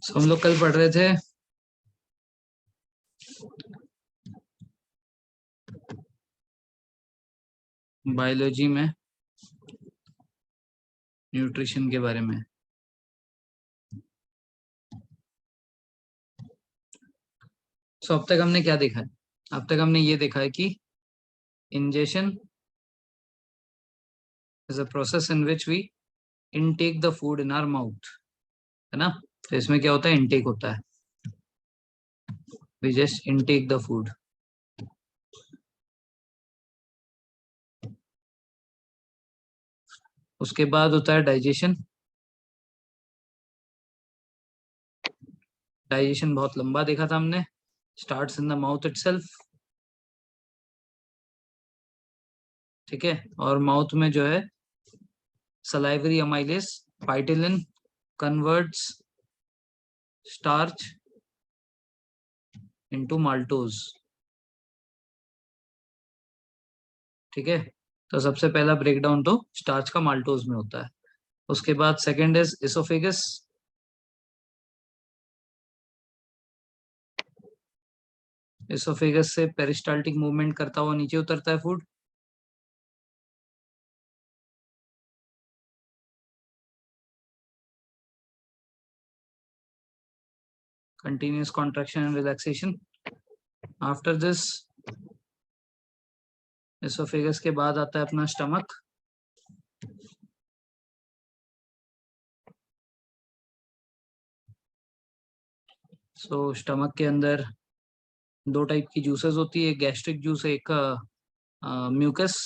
हम लोग कल पढ़ रहे थे बायोलॉजी में न्यूट्रिशन के बारे में। सो अब तक हमने क्या देखा है? अब तक हमने ये देखा है कि ingestion is a process in which we intake the food in our mouth, है ना। तो इसमें क्या होता है? इनटेक होता है, we just intake the food. उसके बाद होता है डाइजेशन। डाइजेशन बहुत लंबा देखा था हमने, starts in the mouth itself, ठीक है। और माउथ में जो है salivary amylase ptyalin converts starch into maltose, ठीक है। तो सबसे पहला ब्रेकडाउन तो स्टार्च का माल्टोज में होता है। उसके बाद सेकंड इज इसोफेगस। इसोफेगस से पेरिस्टाल्टिक मूवमेंट करता हुआ नीचे उतरता है food. Continuous contraction and relaxation. After this oesophagus के बाद आता है अपना स्टमक। सो स्टमक के अंदर दो टाइप की जूसेस होती है, एक गैस्ट्रिक जूस, एक म्यूकस।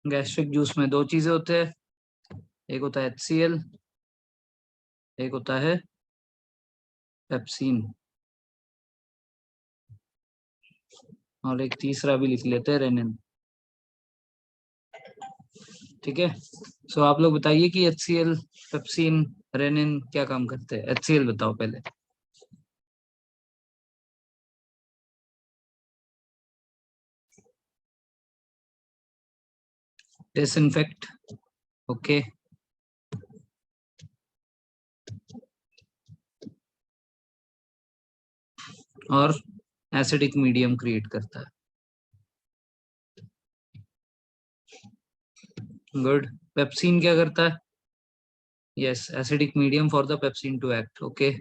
गैस्ट्रिक जूस में दो चीजें होते हैं, एक होता है HCl, एक होता है पेप्सिन, और एक तीसरा भी लिख लेते हैं, रेनिन, ठीक है। सो आप लोग बताइए कि HCl, पेप्सिन, रेनिन क्या काम करते हैं? HCl बताओ पहले। Disinfect, okay. और एसिडिक मीडियम क्रिएट करता है, गुड। पेप्सिन क्या करता है? Yes, acidic medium for the pepsin to act, okay.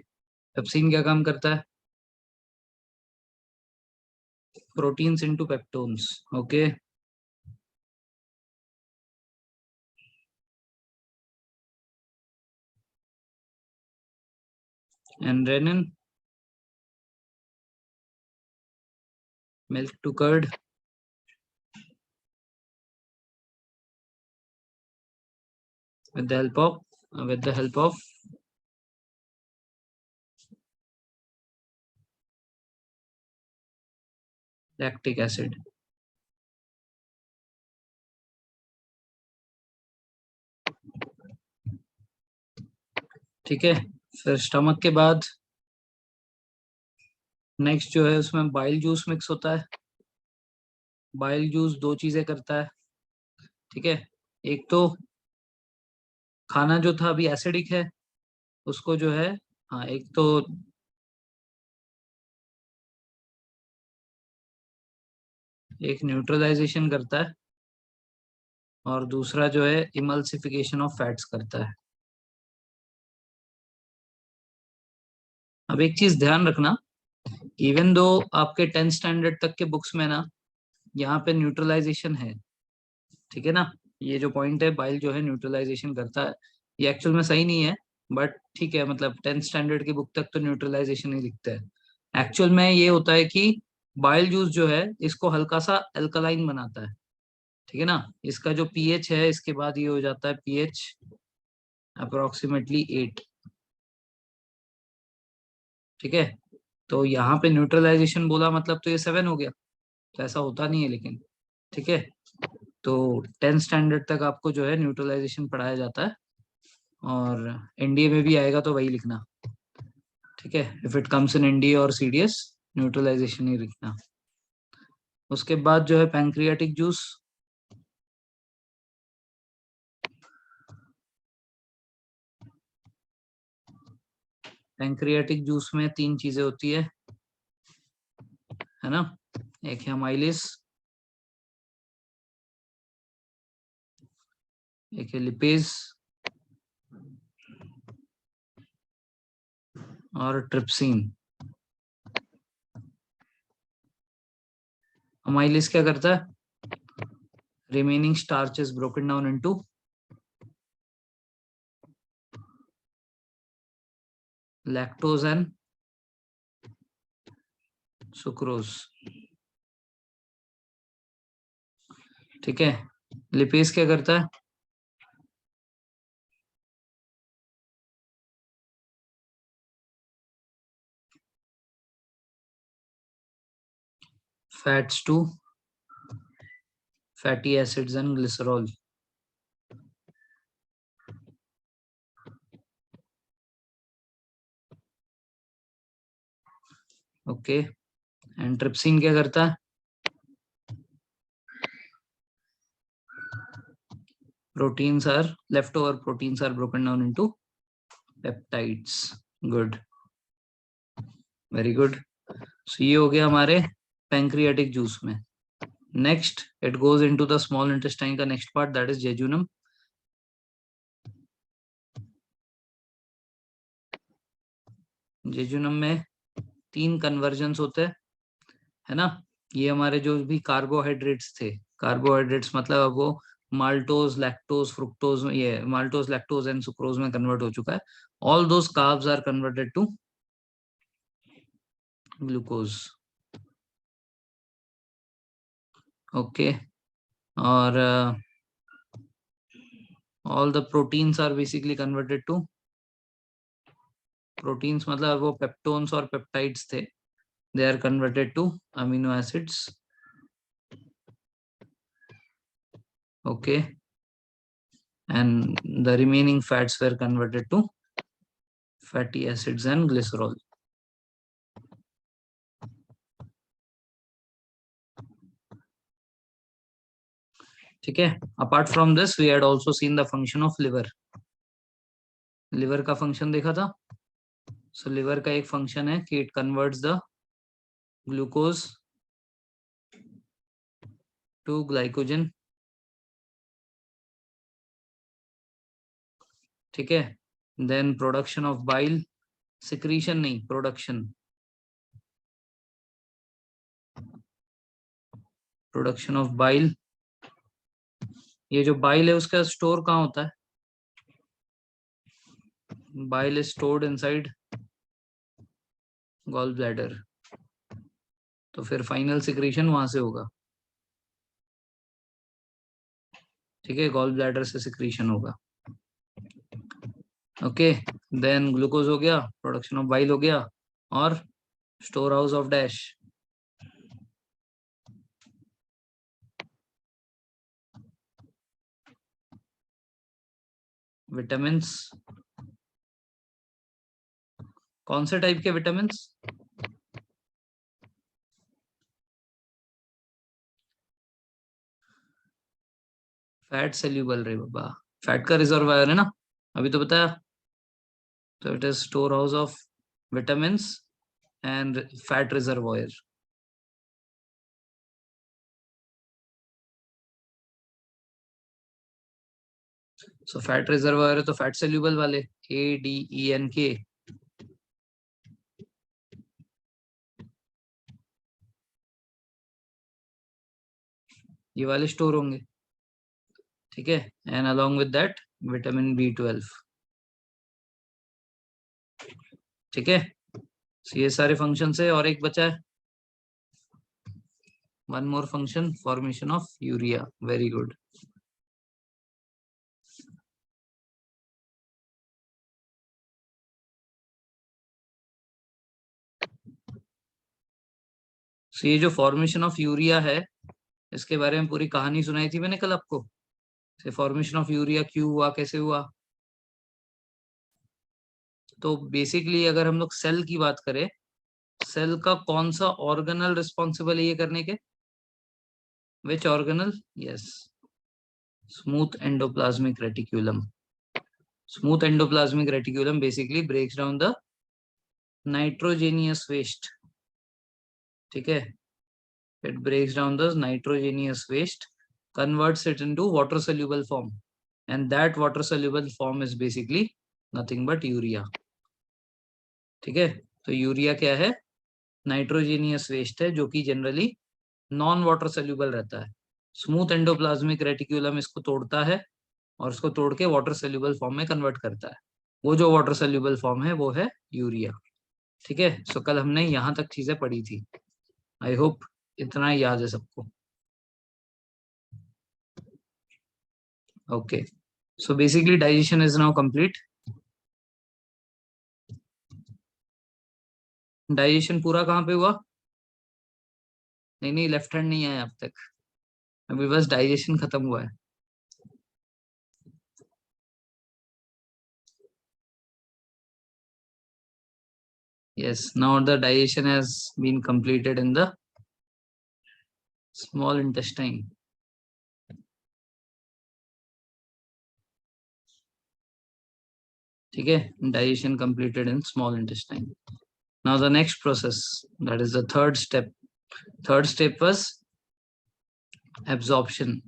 Pepsin क्या काम करता है? Proteins into peptones, okay. And rennin? Milk to curd, with the help of lactic acid, ठीक है। फिर स्टमक के बाद नेक्स्ट जो है उसमें बाइल जूस मिक्स होता है। बाइल जूस दो चीजें करता है, ठीक है। एक तो खाना जो था अभी एसिडिक है, उसको जो है, हाँ, एक तो एक न्यूट्रलाइजेशन करता है, और दूसरा जो है इमल्सिफिकेशन ऑफ फैट्स करता है। अब एक चीज ध्यान रखना, इवन दो आपके 10th स्टैंडर्ड तक के बुक्स में ना यहाँ पे न्यूट्रलाइजेशन है, ठीक है ना। ये जो पॉइंट है, बाइल जो है न्यूट्रलाइजेशन करता है, ये एक्चुअल में सही नहीं है, बट ठीक है, मतलब 10th स्टैंडर्ड की बुक तक तो न्यूट्रलाइजेशन ही लिखते हैं। एक्चुअल में ये होता है कि बाइल जूस जो है इसको हल्का सा अल्कलाइन बनाता है, ठीक है ना। इसका जो पीएच है, इसके बाद ये हो जाता है पीएच अप्रोक्सीमेटली 8, ठीक है। तो यहाँ पे न्यूट्रलाइजेशन बोला मतलब तो ये 7 हो गया, तो ऐसा होता नहीं है लेकिन, ठीक है। तो 10th स्टैंडर्ड तक आपको जो है न्यूट्रलाइजेशन पढ़ाया जाता है, और एनडीए में भी आएगा तो वही लिखना, ठीक है। If it comes in NDA और सीडीएस, न्यूट्रलाइजेशन ही लिखना। उसके बाद जो है पैंक्रियाटिक जूस, पैंक्रियाटिक जूस में तीन चीजें होती है ना। एक है अमाइलिस, एक है लिपेज और ट्रिप्सिन। अमाइलिस क्या करता है, remaining starch is broken down into lactose and sucrose, ठीक है। लिपेज क्या करता है, fats to fatty acids and glycerol, okay. And trypsin क्या करता है, proteins are leftover proteins are broken down into peptides, good, very good। so ये हो गया हमारे पैंक्रियाटिक जूस में। Next it goes into the small intestine का next part, that is jejunum. Jejunum में तीन कन्वर्जन्स होते हैं, है ना। ये हमारे जो भी कार्बोहाइड्रेट्स थे, कार्बोहाइड्रेट्स मतलब अब वो माल्टोज, लैक्टोज, फ्रुक्टोज, ये माल्टोज, लैक्टोज एंड सुक्रोज में कन्वर्ट हो चुका है। All those carbs are converted to glucose, okay. और all the proteins are basically converted to proteins, मतलब वो पेप्टोन्स और पेप्टाइड्स थे, they are converted to amino acids, okay, and the remaining fats were converted to fatty acids and glycerol, ठीक है। apart from this we had also seen the function of liver, liver का function देखा था। so liver का एक function है कि it converts the glucose to glycogen, ठीक है। then production of bile, secretion नहीं, production, प्रोडक्शन ऑफ बाइल। ये जो बाइल है उसका स्टोर कहाँ होता है, bile is stored inside gall bladder, तो फिर फाइनल सिक्रीशन वहां से होगा, ठीक है, गॉल ब्लैडर से सिक्रीशन होगा, ओके। देन ग्लूकोज हो गया, प्रोडक्शन ऑफ बाइल हो गया, और store house of dash, vitamin. कौन से टाइप के विटामिन, फैट सेल्यूबल रे बाबा, फैट का रिजर्वायर है ना, अभी तो बताया। तो it is store house of vitamin and fat reservoir, so fat reservoir है तो फैट सेल्यूबल वाले ADENK, ये वाले स्टोर होंगे, ठीक है। And along with that vitamin B12, ठीक है। So, ये सारे फंक्शन है, और एक बचा है, one more function, formation of urea, very good. So, ये जो फॉर्मेशन ऑफ यूरिया है, इसके बारे में पूरी कहानी सुनाई थी मैंने कल आपको। फॉर्मेशन ऑफ यूरिया क्यों हुआ, कैसे हुआ, तो बेसिकली अगर हम लोग सेल की बात करें, सेल का कौन सा ऑर्गेनल रिस्पॉन्सिबल है ये करने के? Which organelle? Yes, smooth endoplasmic reticulum. Smooth endoplasmic reticulum basically breaks down the nitrogenous waste. ठीक है, it breaks down the nitrogenous waste, converts it into water soluble form, and that water soluble form is basically nothing but urea. ठीक है, तो urea क्या है? नाइट्रोजेनियस waste है जो कि जनरली नॉन वाटर सोल्यूबल रहता है. स्मूथ एंडोप्लाज्मिक रेटिक्यूलम इसको तोड़ता है और उसको तोड़ के वाटर सोल्यूबल फॉर्म में कन्वर्ट करता है. वो जो वाटर सोल्यूबल फॉर्म है वो है यूरिया. ठीक है, सो कल हमने यहाँ तक चीजें पढ़ी थी. आई होप इतना याद है सबको. Okay, so basically digestion is now complete. Digestion पूरा कहाँ पे हुआ? नहीं नहीं, लेफ्ट हैंड नहीं आया अब तक. अभी बस डाइजेशन खत्म हुआ है. Yes, now the digestion has been completed in the small intestine. ठीक है, digestion completed in small intestine. Now the next process, that is the third step. Third step was absorption.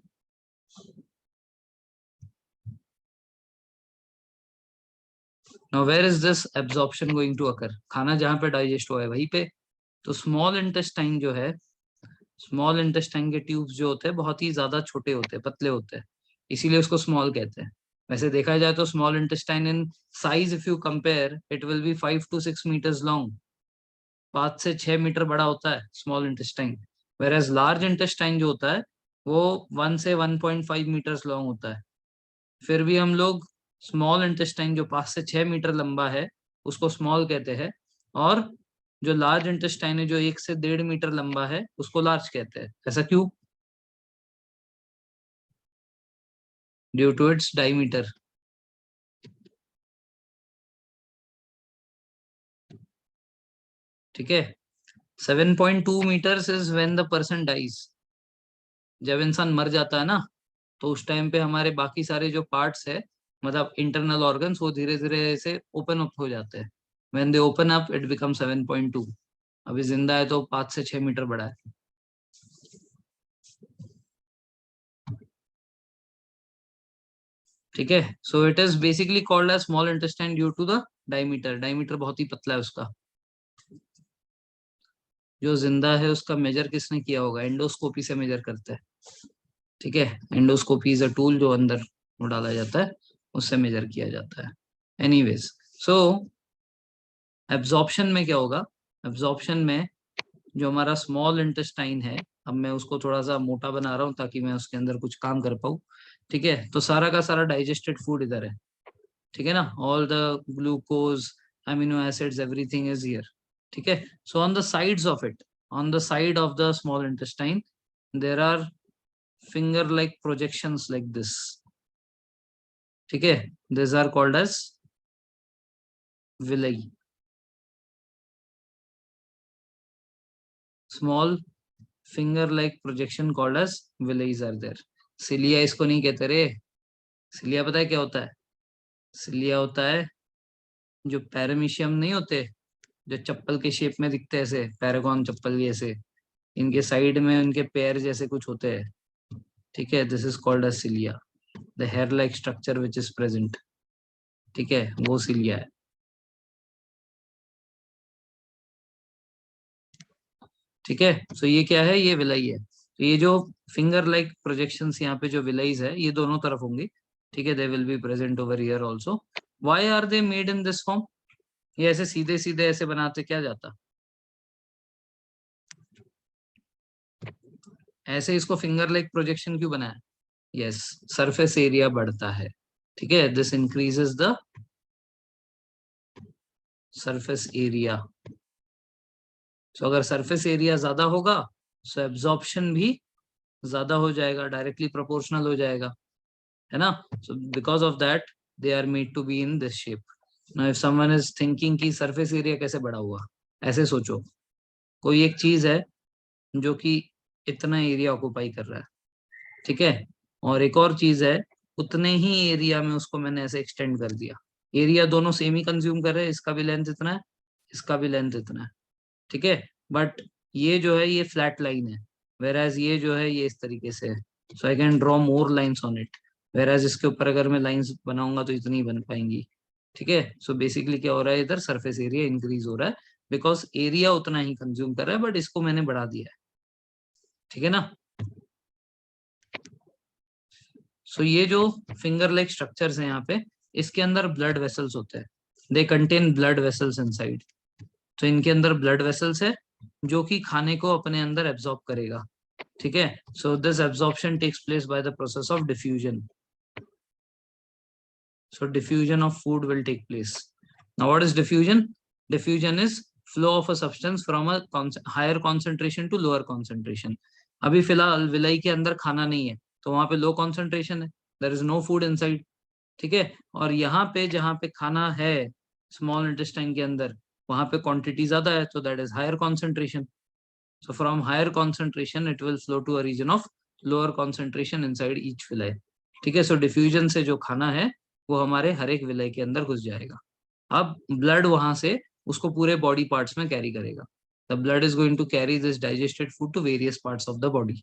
Now where is this absorption going to occur? खाना जहाँ पे digest हुआ है वहीं पे. तो स्मॉल इंटेस्टाइन जो है, स्मॉल इंटेस्टाइन के ट्यूब्स जो होते हैं बहुत ही ज्यादा छोटे होते हैं, पतले होते हैं, इसीलिए उसको स्मॉल कहते हैं. वैसे देखा जाए तो small intestine in size if you compare it will be 5 to 6 meters long. 5 से 6 मीटर बड़ा होता है small intestine. Whereas large intestine जो होता है वो 1 से 1.5 meters लॉन्ग होता है. फिर भी हम लोग स्मॉल इंटेस्टाइन जो 5 से 6 मीटर लंबा है उसको स्मॉल कहते हैं, और जो लार्ज इंटेस्टाइन है जो 1 से 1.5 मीटर लंबा है उसको लार्ज कहते हैं. ऐसा क्यों? Due to its diameter. ठीक है, 7.2 meters is when the person dies. जब इंसान मर जाता है ना, तो उस टाइम पे हमारे बाकी सारे जो पार्ट्स है, मतलब इंटरनल ऑर्गन्स, वो धीरे धीरे ऐसे ओपन अप हो जाते हैं. When they open up it become 7.2. अभी जिंदा है तो 5 से 6 मीटर बड़ा है. ठीक है, so it is basically called as small intestine due to the diameter. Diameter बहुत ही पतला है उसका. जो जिंदा है उसका मेजर किसने किया होगा? एंडोस्कोपी से मेजर करते हैं. ठीक है, एंडोस्कोपी इज अ टूल जो अंदर वो डाला जाता है, उससे मेजर किया जाता है. एनीवेज, सो एब्जॉर्प्शन में क्या होगा? एब्जॉर्प्शन में जो हमारा स्मॉल इंटेस्टाइन है, अब मैं उसको थोड़ा सा मोटा बना रहा हूँ ताकि मैं उसके अंदर कुछ काम कर पाऊँ. ठीक है, तो सारा का सारा डाइजेस्टेड फूड इधर है. ठीक है ना, all the glucose, amino acids, everything is here. ठीक है, so on the sides of it, on the side of the small intestine there are finger like projections like this. ठीक है, these are called as villi. Small finger like projection called as villi are there. Cilia इसको नहीं कहते रे. Cilia पता है क्या होता है? सिलिया होता है जो पैरामीशियम नहीं होते, जो चप्पल के शेप में दिखते हैं, ऐसे पैरागॉन चप्पल जैसे, इनके साइड में उनके पैर जैसे कुछ होते हैं. ठीक है, this is called as cilia. The hair like structure which is present. ठीक है, वो सिलिया है. ठीक है, सो ये क्या है? ये विलाई है. तो ये जो फिंगर लाइक प्रोजेक्शंस यहाँ पे जो विलाईज है ये दोनों तरफ होंगी. ठीक है, they will be present over here also. Why are they made in this form? ये ऐसे सीधे सीधे ऐसे बनाते क्या जाता? ऐसे इसको फिंगर लाइक प्रोजेक्शन क्यों बनाया? यस, सरफेस एरिया बढ़ता है. ठीक है, this increases the surface area. So अगर सरफेस एरिया ज्यादा होगा सो एब्जॉर्प्शन भी ज्यादा हो जाएगा, डायरेक्टली प्रोपोर्शनल हो जाएगा, है ना. So because of that they are made to be in this shape. Now if someone is thinking कि सरफेस एरिया कैसे बड़ा हुआ, ऐसे सोचो कोई एक चीज है जो कि इतना एरिया ऑक्युपाई कर रहा है, ठीक है, और एक और चीज है उतने ही एरिया में उसको मैंने ऐसे एक्सटेंड कर दिया, एरिया दोनों सेम ही कंज्यूम कर रहे हैं, इसका भी लेंथ इतना है, इसका भी लेंथ इतना है, ठीक है, बट ये जो है ये फ्लैट लाइन है, वेराज ये जो है ये इस तरीके से है, so I can draw more lines on it, वेराज इसके ऊपर अगर मैं लाइंस बनाऊंगा तो इतनी बन पाएंगी, ठीक है। सो बेसिकली क्या हो रहा है, इधर सरफेस एरिया इंक्रीज हो रहा है बिकॉज एरिया उतना ही कंज्यूम कर रहा है बट इसको मैंने बढ़ा दिया है, ठीक है ना। सो ये जो फिंगर लाइक स्ट्रक्चर्स हैं यहाँ पे, इसके अंदर ब्लड वेसल्स होते हैं, they contain blood vessels inside, तो इनके अंदर ब्लड वेसल्स है जो कि खाने को अपने अंदर एब्जॉर्ब करेगा, ठीक है। So this absorption takes place by the process of diffusion, so diffusion of food will take place. Now what is diffusion? Diffusion is flow of a substance from a higher concentration to lower concentration. अभी फिलहाल villi के अंदर खाना नहीं है तो वहां पे लो कॉन्सेंट्रेशन है, there is no food inside, ठीक है, और यहाँ पे जहाँ पे खाना है स्मॉल इंटेस्टाइन के अंदर वहां पे क्वांटिटी ज्यादा है, तो that is higher concentration, so from higher concentration it will flow to a region of lower concentration inside each villi, ठीक है। सो डिफ्यूजन से जो खाना है वो हमारे हर एक विलय के अंदर घुस जाएगा, अब ब्लड वहां से उसको पूरे बॉडी पार्ट्स में कैरी करेगा, the blood is going to carry this digested food to various parts of the body,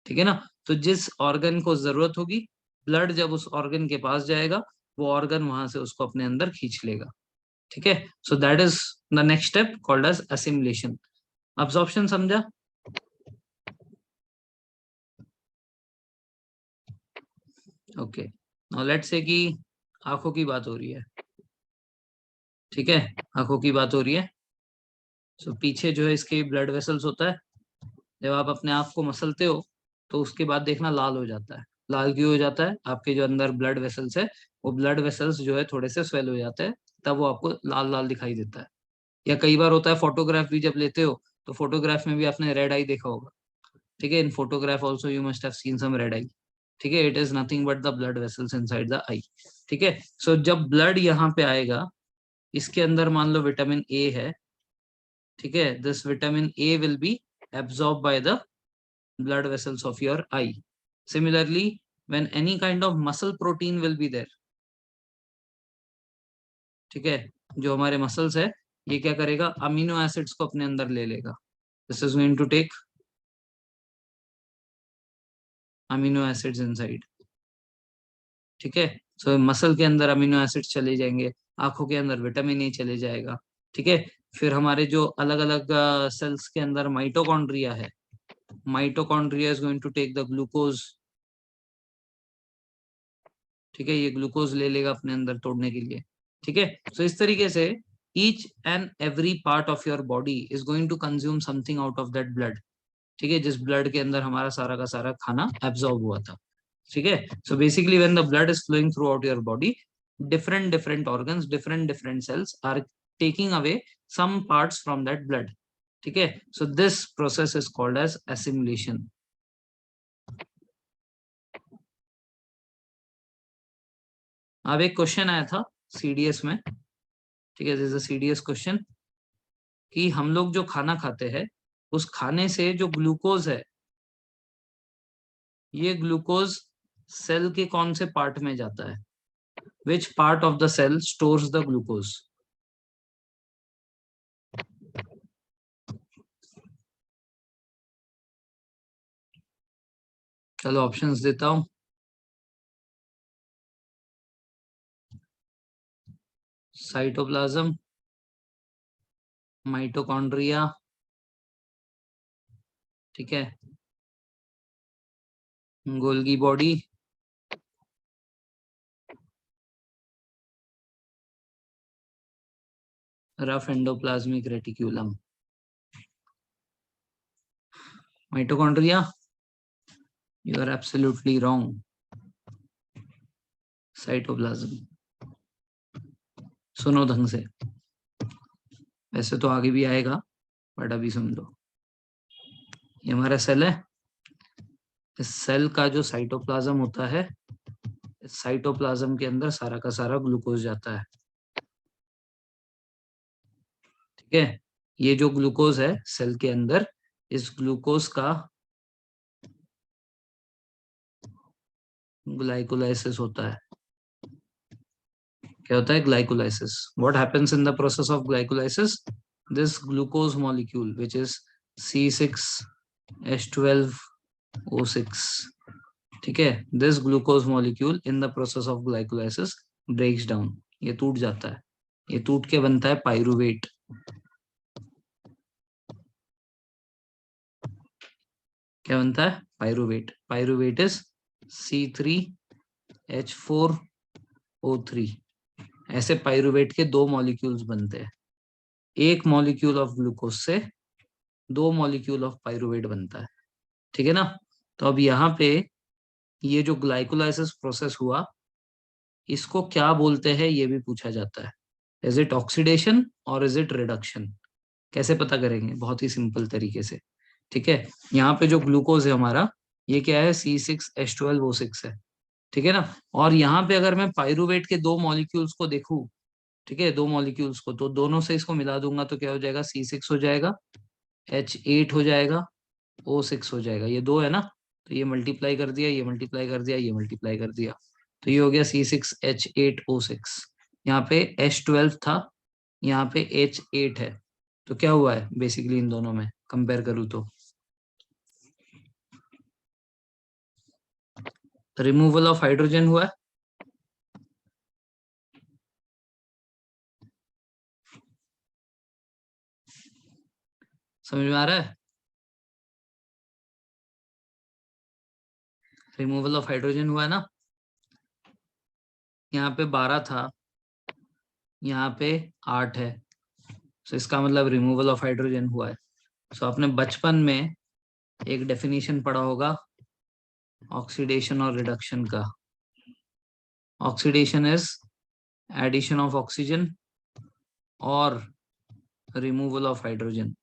ठीक है ना। तो जिस ऑर्गन को जरूरत होगी ब्लड जब उस ऑर्गन के पास जाएगा वो ऑर्गन वहां से उसको अपने अंदर खींच लेगा, ठीक है। So that is the next step called as assimilation. Absorption समझा? ओके, नाउ लेट्स से कि आंखों की बात हो रही है, ठीक है, आंखों की बात हो रही है, सो पीछे जो है इसके ब्लड वेसल्स होता है, जब आप अपने आंख को मसलते हो तो उसके बाद देखना लाल हो जाता है, लाल क्यों हो जाता है, आपके जो अंदर ब्लड वेसल्स है वो ब्लड वेसल्स जो है थोड़े से स्वेल हो जाते हैं, तब वो आपको लाल लाल दिखाई देता है। या कई बार होता है फोटोग्राफ भी जब लेते हो तो फोटोग्राफ में भी आपने रेड आई देखा होगा, ठीक है, in photograph also you must have seen some red eye, ठीक है, it is nothing but the blood vessels inside the eye, ठीक है। सो जब ब्लड यहाँ पे आएगा, इसके अंदर मान लो विटामिन ए है, ठीक है, this vitamin A will be absorb by the blood vessels of your eye. Similarly, when any kind of muscle protein will be there, ठीक है, जो हमारे मसल्स है ये क्या करेगा, अमीनो एसिड्स को अपने अंदर ले लेगा, this is going to take amino acids inside, ठीक है। सो मसल के अंदर अमीनो एसिड्स चले जाएंगे, आंखों के अंदर विटामिन ए चले जाएगा, ठीक है। फिर हमारे जो अलग अलग सेल्स के अंदर माइटोकॉन्ड्रिया है, mitochondria is going to take the glucose, ठीक है, ये ग्लूकोज ले लेगा अपने अंदर तोड़ने के लिए, ठीक है। सो इस तरीके से each and every part of your body is going to consume something out of that blood, ठीक है, जिस ब्लड के अंदर हमारा सारा का सारा खाना एब्जॉर्ब हुआ था, ठीक है। So basically when the blood is flowing throughout your body, different different organs, different different cells are taking away some parts from that blood, ठीक है। So this process is called as assimilation। अब एक question आया था CDS में, ठीक है, this is a CDS question, कि हम लोग जो खाना खाते हैं उस खाने से जो ग्लूकोज है, ये ग्लूकोज सेल के कौन से पार्ट में जाता है, which part of the cell stores the glucose. चलो ऑप्शंस देता हूं, साइटोप्लाज्म, माइटोकॉन्ड्रिया, ठीक है, Golgi body, rough endoplasmic reticulum. Mitochondria, you are absolutely wrong, cytoplasm. सुनो ढंग से, वैसे तो आगे भी आएगा बट अभी सुन लो, ये हमारा सेल है, इस सेल का जो साइटोप्लाज्म होता है, इस साइटोप्लाज्म के अंदर सारा का सारा ग्लूकोज जाता है, ठीक है, ये जो ग्लूकोज है सेल के अंदर, इस ग्लूकोज का ग्लाइकोलाइसिस होता है। क्या होता है? Glycolysis. What happens in the process of glycolysis? This glucose molecule which is C6H12O6, ठीक है, this glucose molecule in the process of glycolysis breaks down, ये टूट जाता है, ये टूट के बनता है पाइरुवेट। क्या बनता है? पाइरुवेट। Pyruvate is C3H4O3। ऐसे पाइरुवेट के दो मॉलिक्यूल्स बनते हैं, एक मॉलिक्यूल ऑफ ग्लूकोज से दो मॉलिक्यूल ऑफ पाइरुवेट बनता है, ठीक है ना। तो अब यहाँ पे ये जो ग्लाइकोलाइसिस प्रोसेस हुआ, इसको क्या बोलते हैं ये भी पूछा जाता है। इज इट ऑक्सीडेशन और इज इट रिडक्शन? कैसे पता करेंगे? बहुत ही सिंपल तरीके से, ठीक है। यहाँ पे जो ग्लूकोज है हमारा, ये क्या है? C6H12O6 है, ठीक है ना। और यहाँ पे अगर मैं पाइरुवेट के दो मॉलिक्यूल्स को देखूं, ठीक है, दो मॉलिक्यूल्स को, तो दोनों से इसको मिला दूंगा तो क्या हो जाएगा? C6 हो जाएगा, H8 हो जाएगा, O6 हो जाएगा। ये दो है ना, तो ये मल्टीप्लाई कर दिया, ये मल्टीप्लाई कर दिया, ये मल्टीप्लाई कर दिया, तो ये हो गया C6H8O6। यहाँ पे H12 था, यहाँ पे H8 है, तो क्या हुआ है बेसिकली इन दोनों में कंपेयर करूँ तो? रिमूवल ऑफ हाइड्रोजन हुआ है। समझ में आ रहा है? रिमूवल ऑफ हाइड्रोजन हुआ है ना। यहाँ पे 12 था, यहाँ पे 8 है, तो इसका मतलब रिमूवल ऑफ हाइड्रोजन हुआ है। सो आपने बचपन में एक डेफिनेशन पढ़ा होगा ऑक्सीडेशन और रिडक्शन का। Oxidation is addition of oxygen और removal of hydrogen.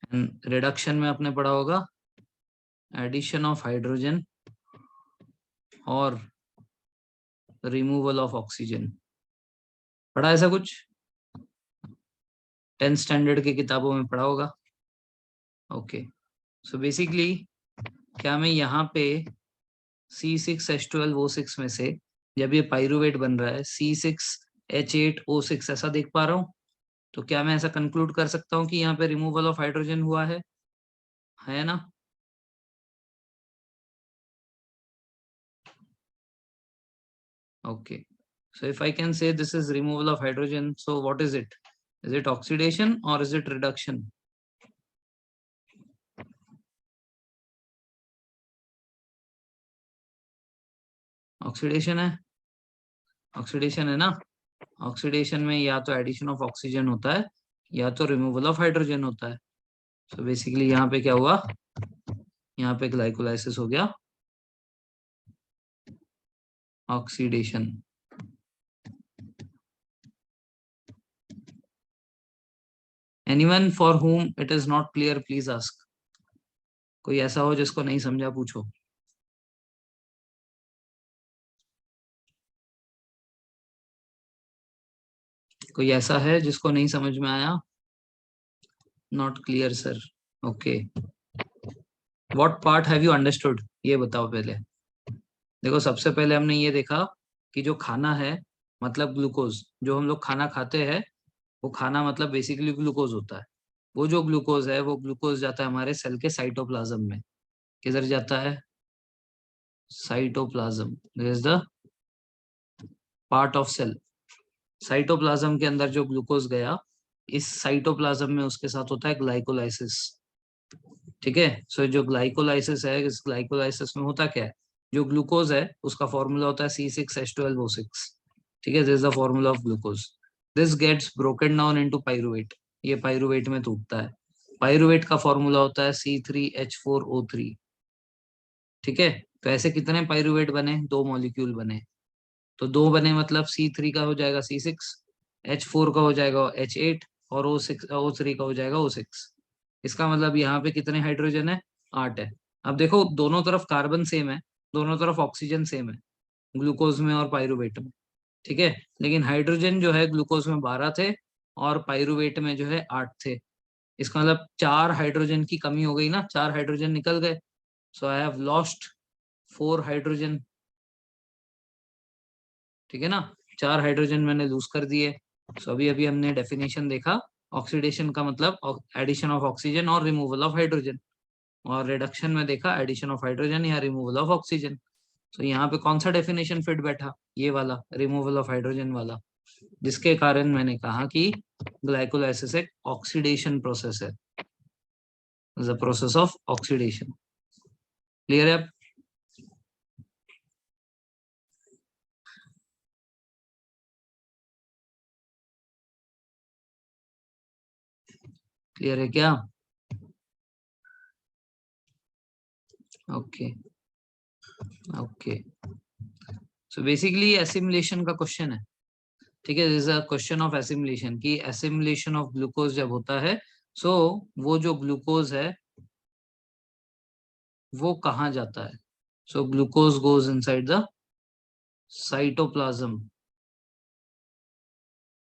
And reduction में आपने पढ़ा होगा एडिशन ऑफ हाइड्रोजन और रिमूवल ऑफ ऑक्सीजन। पढ़ा ऐसा कुछ? 10th स्टैंडर्ड की किताबों में पढ़ा होगा। ओके, सो बेसिकली क्या मैं यहाँ पे C6H12O6 में से, जब ये पाइरुवेट बन रहा है C6H8O6 ऐसा देख पा रहा हूँ, तो क्या मैं ऐसा कंक्लूड कर सकता हूँ कि यहाँ पे रिमूवल ऑफ हाइड्रोजन हुआ है ना? Okay, so if I can say this is removal of hydrogen, so what is it? Is it oxidation or is it reduction? Oxidation है, ऑक्सीडेशन है ना। ऑक्सीडेशन में या तो एडिशन ऑफ ऑक्सीजन होता है या तो रिमूवल ऑफ हाइड्रोजन होता है। सो बेसिकली यहाँ पे क्या हुआ? यहाँ पे ग्लाइकोलाइसिस हो गया, oxidation. Anyone for whom it is not clear please ask। कोई ऐसा हो जिसको नहीं समझा, पूछो। कोई ऐसा है जिसको नहीं समझ में आया? Not clear sir. Okay, what part have you understood, ये बताओ पहले। देखो, सबसे पहले हमने ये देखा कि जो खाना है मतलब ग्लूकोज, जो हम लोग खाना खाते हैं वो खाना मतलब बेसिकली ग्लूकोज होता है। वो जो ग्लूकोज है वो ग्लूकोज जाता है हमारे सेल के साइटोप्लाज्म में। किधर जाता है? Cytoplasm. This is the part of cell. Cytoplasm के अंदर जो ग्लूकोज गया, इस साइटोप्लाज्म में उसके साथ होता है ग्लाइकोलाइसिस, ठीक है। सो जो ग्लाइकोलाइसिस है, इस ग्लाइकोलाइसिस में होता क्या है? जो ग्लूकोज है उसका फॉर्मूला होता है C6H12O6, ठीक है, this is the formula of glucose. This gets broken down into pyruvate, ये पाइरुवेट में टूटता है। पाइरुवेट का फॉर्मूला होता है C3H4O3, ठीक है। तो ऐसे कितने पाइरुवेट बने? दो मॉलिक्यूल बने, तो दो बने मतलब C3 का हो जाएगा C6, H4 का हो जाएगा H8 और O3 का हो जाएगा O6। इसका मतलब यहाँ पे कितने हाइड्रोजन है? 8 है। अब देखो, दोनों तरफ कार्बन सेम है, दोनों तरफ ऑक्सीजन सेम है, ग्लूकोज में और पाइरुवेट में, ठीक है। लेकिन हाइड्रोजन जो है ग्लूकोज में 12 थे और पाइरुवेट में जो है 8 थे। इसका मतलब 4 हाइड्रोजन की कमी हो गई ना, 4 हाइड्रोजन निकल गए। सो आई हैव लॉस्ट 4 हाइड्रोजन। ठीक है ना, 4 हाइड्रोजन मैंने लूज कर दिए। सो अभी अभी हमने डेफिनेशन देखा, ऑक्सीडेशन का मतलब एडिशन ऑफ ऑक्सीजन और रिमूवल ऑफ हाइड्रोजन, और रिडक्शन में देखा एडिशन ऑफ हाइड्रोजन या रिमूवल ऑफ ऑक्सीजन। तो यहाँ पे कौन सा डेफिनेशन फिट बैठा, ये वाला रिमूवल ऑफ हाइड्रोजन वाला, जिसके कारण मैंने कहा कि ग्लाइकोलाइसिस एक ऑक्सीडेशन प्रोसेस है, the process of oxidation. Clear है? क्लियर है क्या? Okay okay. So basically assimilation का क्वेश्चन है। ठीक है, this is a question of assimilation, कि एसिमिलेशन ऑफ ग्लूकोज जब होता है, सो वो जो ग्लूकोज है वो कहाँ जाता है? So glucose goes inside the cytoplasm.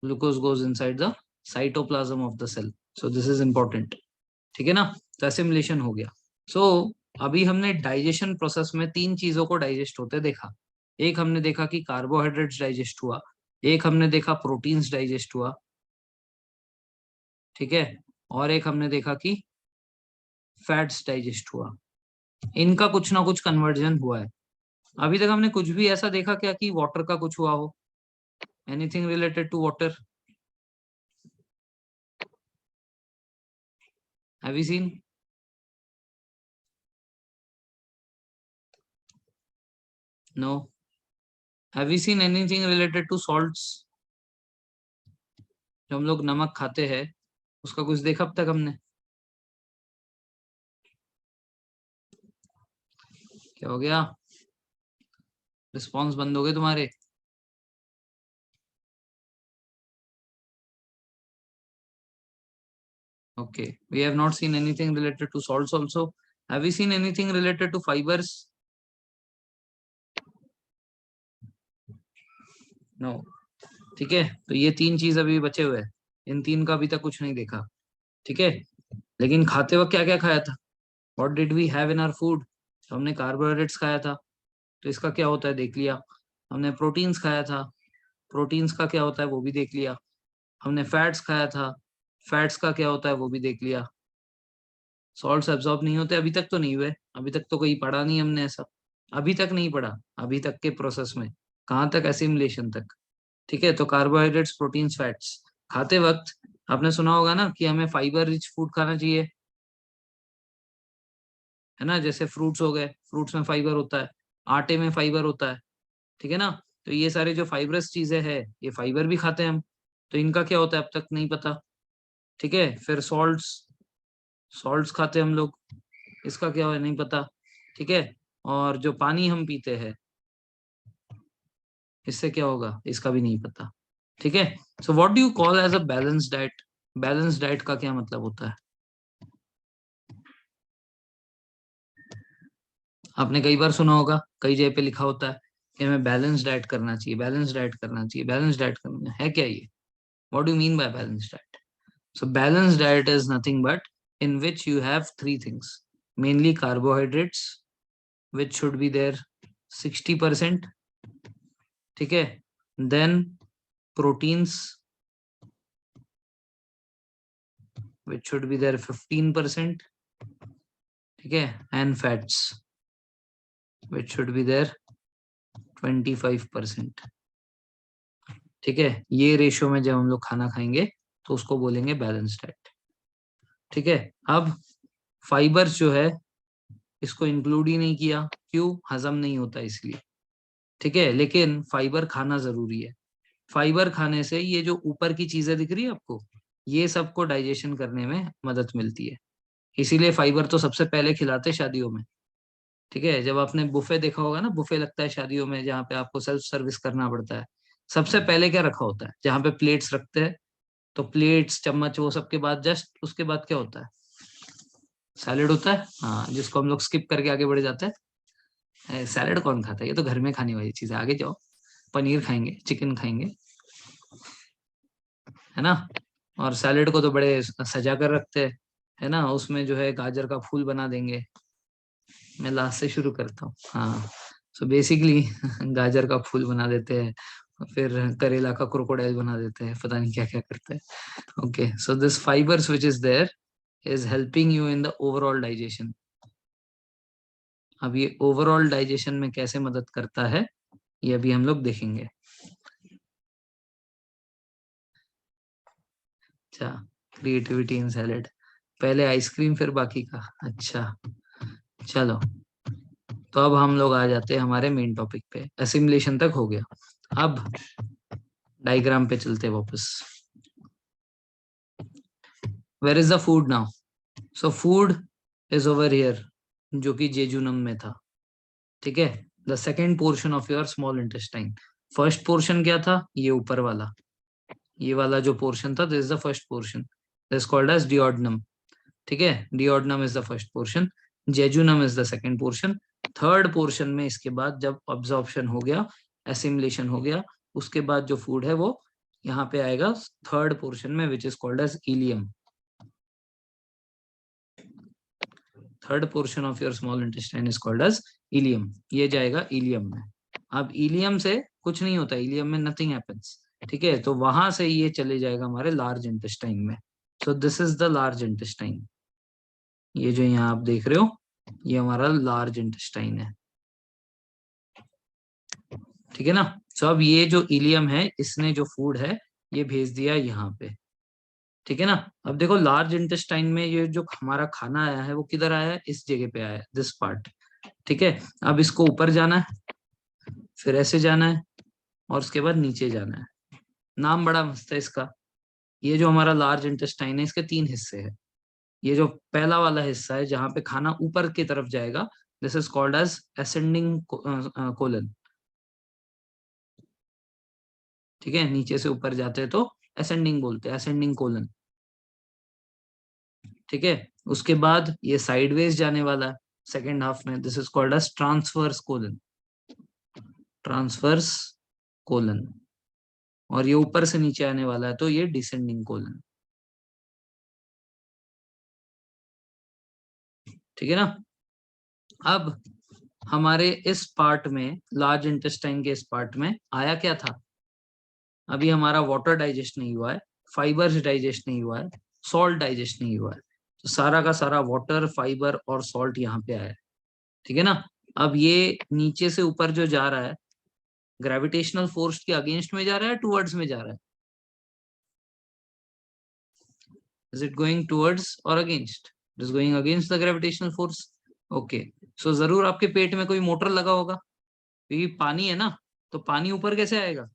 Glucose goes inside the cytoplasm of the cell. So this is important. ठीक है ना, तो एसिमिलेशन हो गया। सो अभी हमने डाइजेशन प्रोसेस में 3 चीजों को डाइजेस्ट होते देखा। एक हमने देखा कि कार्बोहाइड्रेट्स डाइजेस्ट हुआ, एक हमने देखा प्रोटीन्स डाइजेस्ट हुआ, ठीक है, और एक हमने देखा कि फैट्स डाइजेस्ट हुआ। इनका कुछ ना कुछ कन्वर्जन हुआ है। अभी तक हमने कुछ भी ऐसा देखा क्या कि वाटर का कुछ हुआ हो? Anything related to water? Have you seen? No. Have you seen anything related to salts? जो हम लोग नमक खाते हैं उसका कुछ देखा अब तक हमने? क्या हो गया? रिस्पॉन्स बंद हो गए तुम्हारे? Okay, we have not seen anything related to salts also. Have we seen anything related to fibers? No. ठीक है, तो ये 3 चीज अभी बचे हुए हैं, इन 3 का अभी तक कुछ नहीं देखा। ठीक है, लेकिन खाते वक्त क्या क्या खाया था? What did we have in our food? तो हमने कार्बोहाइड्रेट्स खाया था, तो इसका क्या होता है देख लिया। हमने प्रोटीन्स खाया था, प्रोटीन्स का क्या होता है वो भी देख लिया। हमने फैट्स खाया था, फैट्स का क्या होता है वो भी देख लिया। सॉल्ट्स एब्जॉर्ब नहीं होते अभी तक, तो नहीं हुए, अभी तक तो कहीं पढ़ा नहीं हमने ऐसा, अभी तक नहीं पढ़ा, अभी तक के प्रोसेस में। कहाँ तक? एसिमिलेशन तक। ठीक है, तो कार्बोहाइड्रेट्स प्रोटीन्स फैट्स खाते वक्त आपने सुना होगा ना कि हमें फाइबर रिच फूड खाना चाहिए, है ना, जैसे फ्रूट्स हो गए, फ्रूट्स में फाइबर होता है, आटे में फाइबर होता है। ठीक है ना, तो ये सारे जो फाइबरस चीजें हैं ये फाइबर भी खाते हैं हम, तो इनका क्या होता है अब तक नहीं पता। ठीक है, फिर सॉल्ट्स, सॉल्ट्स खाते हैं हम लोग, इसका क्या है नहीं पता। ठीक है, और जो पानी हम पीते हैं इससे क्या होगा इसका भी नहीं पता। ठीक है, so what do you call as a balance diet? Balance diet का क्या मतलब होता है? आपने कई बार सुना होगा, कई जगह पे लिखा होता है कि हमें बैलेंस डाइट करना चाहिए, बैलेंस डाइट करना चाहिए, बैलेंस डाइट करना है क्या ये? What do mean by balance diet? So balance diet is nothing but in which you have 3 things, mainly carbohydrates which should be there 60%, ठीक है, then proteins which should be there 15%, ठीक है, and fats which should be there 25%। ठीक है, ये ratio में जब हम लोग खाना खाएंगे तो उसको बोलेंगे बैलेंस डाइट। ठीक है, अब फाइबर्स जो है इसको इंक्लूड ही नहीं किया, क्यों? हजम नहीं होता इसलिए। ठीक है, लेकिन फाइबर खाना जरूरी है। फाइबर खाने से ये जो ऊपर की चीजें दिख रही है आपको, ये सबको डाइजेशन करने में मदद मिलती है, इसीलिए फाइबर तो सबसे पहले खिलाते हैं शादियों में। ठीक है, जब आपने बुफे देखा होगा ना, बुफे लगता है शादियों में जहाँ पे आपको सेल्फ सर्विस करना पड़ता है, सबसे पहले क्या रखा होता है जहाँ पे प्लेट्स रखते हैं? तो प्लेट्स चम्मच वो सब के बाद जस्ट उसके बाद क्या होता है? सैलेड होता है, हाँ, जिसको हम लोग स्किप करके आगे बढ़ जाते हैं। सैलेड कौन खाता है, ये तो घर में खाने वाली चीज है, आगे जाओ। पनीर खाएंगे, चिकन खाएंगे, है ना। और सैलेड को तो बड़े सजा कर रखते हैं, है ना, उसमें जो है गाजर का फूल बना देंगे। मैं लास्ट से शुरू करता हूँ। हाँ, सो बेसिकली गाजर का फूल बना देते हैं, फिर करेला का क्रोकोडाइल बना देते हैं, पता नहीं क्या क्या करते हैं। Okay, so this fibers which is there is helping you in the overall digestion. अब ये ओवरऑल डाइजेशन में कैसे मदद करता है, ये अभी हम लोग देखेंगे। अच्छा, क्रिएटिविटी इन सैलेड, पहले आइसक्रीम फिर बाकी का। अच्छा, चलो, तो अब हम लोग आ जाते हैं हमारे मेन टॉपिक पे। असिमिलेशन तक हो गया, अब डायग्राम पे चलते हैं वापस। Where is the food now? So food is over here, जो कि जेजुनम में था। ठीक है, the second portion of your small intestine. First portion क्या था? ये ऊपर वाला, ये वाला जो पोर्शन था, this is the first portion, this called as duodenum. ठीक है, duodenum is the first portion, jejunum is the second portion. Third portion में इसके बाद जब अब्जॉर्प्शन हो गया, एसिमिलेशन हो गया, उसके बाद जो फूड है वो यहाँ पे आएगा थर्ड पोर्शन में, which is called as ileum. Third portion of your small intestine is called as ileum, ये जाएगा इलियम में। अब इलियम से कुछ नहीं होता, इलियम में नथिंग हैपेंस। ठीक है, तो वहां से ये चले जाएगा हमारे लार्ज इंटेस्टाइन में। सो this is the large intestine, ये जो यहाँ आप देख रहे हो, ये हमारा लार्ज इंटेस्टाइन है। ठीक है ना। सो अब ये जो इलियम है, इसने जो फूड है ये भेज दिया यहाँ पे। ठीक है ना। अब देखो, लार्ज इंटेस्टाइन में ये जो हमारा खाना आया है वो किधर आया है? इस जगह पे आया है, दिस पार्ट। ठीक है, अब इसको ऊपर जाना है, फिर ऐसे जाना है, और उसके बाद नीचे जाना है। नाम बड़ा मस्त है इसका। ये जो हमारा लार्ज इंटेस्टाइन है, इसके तीन हिस्से हैं। ये जो पहला वाला हिस्सा है जहां पे खाना ऊपर की तरफ जाएगा, this is called as ascending colon. ठीक है, नीचे से ऊपर जाते हैं तो असेंडिंग बोलते हैं, असेंडिंग कोलन। ठीक है, उसके बाद ये साइडवेज जाने वाला है सेकेंड हाफ में, this is called as transverse colon, transverse colon. और ये ऊपर से नीचे आने वाला है तो ये डिसेंडिंग कोलन। ठीक है ना। अब हमारे इस पार्ट में, लार्ज इंटेस्टाइन के इस पार्ट में आया क्या था? अभी हमारा वाटर डाइजेस्ट नहीं हुआ है, फाइबर्स डाइजेस्ट नहीं हुआ है, सॉल्ट डाइजेस्ट नहीं हुआ है। तो सारा का सारा वाटर, फाइबर और सॉल्ट यहाँ पे आया है। ठीक है ना। अब ये नीचे से ऊपर जो जा रहा है, ग्रेविटेशनल फोर्स के अगेंस्ट में जा रहा है, टुवर्ड्स में जा रहा है? Is it going towards or against? It is going against the gravitational force. Okay, so जरूर आपके पेट में कोई मोटर लगा होगा, क्योंकि पानी है ना, तो पानी ऊपर कैसे आएगा?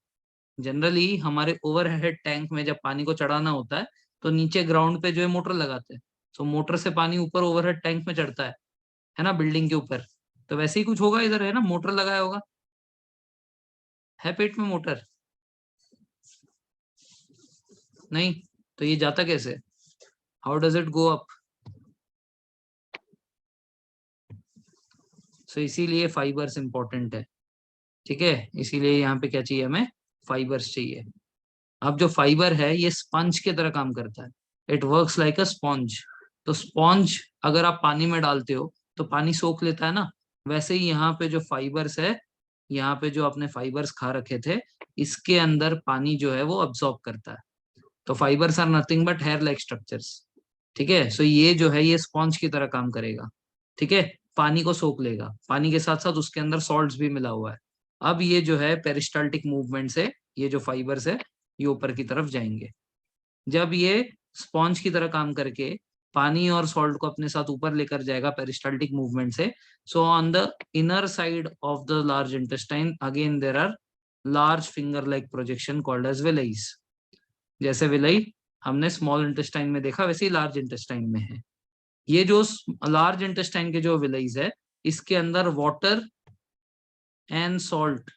जनरली हमारे ओवरहेड टैंक में जब पानी को चढ़ाना होता है, तो नीचे ग्राउंड पे जो है मोटर लगाते हैं। तो मोटर से पानी ऊपर ओवरहेड टैंक में चढ़ता है ना, बिल्डिंग के ऊपर। तो वैसे ही कुछ होगा इधर, है ना, मोटर लगाया होगा, है पेट में मोटर? नहीं, तो ये जाता कैसे? How does it go up? So इसीलिए फाइबर्स इंपॉर्टेंट है। ठीक है, इसीलिए यहाँ पे क्या चाहिए हमें? फाइबर्स चाहिए। अब जो फाइबर है ये स्पंज की तरह काम करता है, it works like a sponge. तो स्पॉन्ज अगर आप पानी में डालते हो तो पानी सोख लेता है ना, वैसे ही यहाँ पे जो फाइबर्स है, यहाँ पे जो आपने फाइबर्स खा रखे थे, इसके अंदर पानी जो है वो अब्सॉर्ब करता है। तो fibers are nothing but hair like structures. ठीक है, सो ये जो है ये स्पॉन्ज की तरह काम करेगा। ठीक है, पानी को सोख लेगा, पानी के साथ साथ उसके अंदर सॉल्ट्स भी मिला हुआ है। अब ये जो है पेरिस्टाल्टिक मूवमेंट से ये जो फाइबर्स है ये ऊपर की तरफ जाएंगे। जब ये स्पॉन्ज की तरह काम करके पानी और सॉल्ट को अपने साथ ऊपर लेकर जाएगा पेरिस्टाल्टिक मूवमेंट से, so on the inner side of the large intestine again there are large finger like projection called as villi. जैसे विलाई हमने स्मॉल इंटेस्टाइन में देखा, वैसे ही लार्ज इंटेस्टाइन में है। ये जो लार्ज इंटेस्टाइन के जो विलाइज है, इसके अंदर वाटर एंड सॉल्ट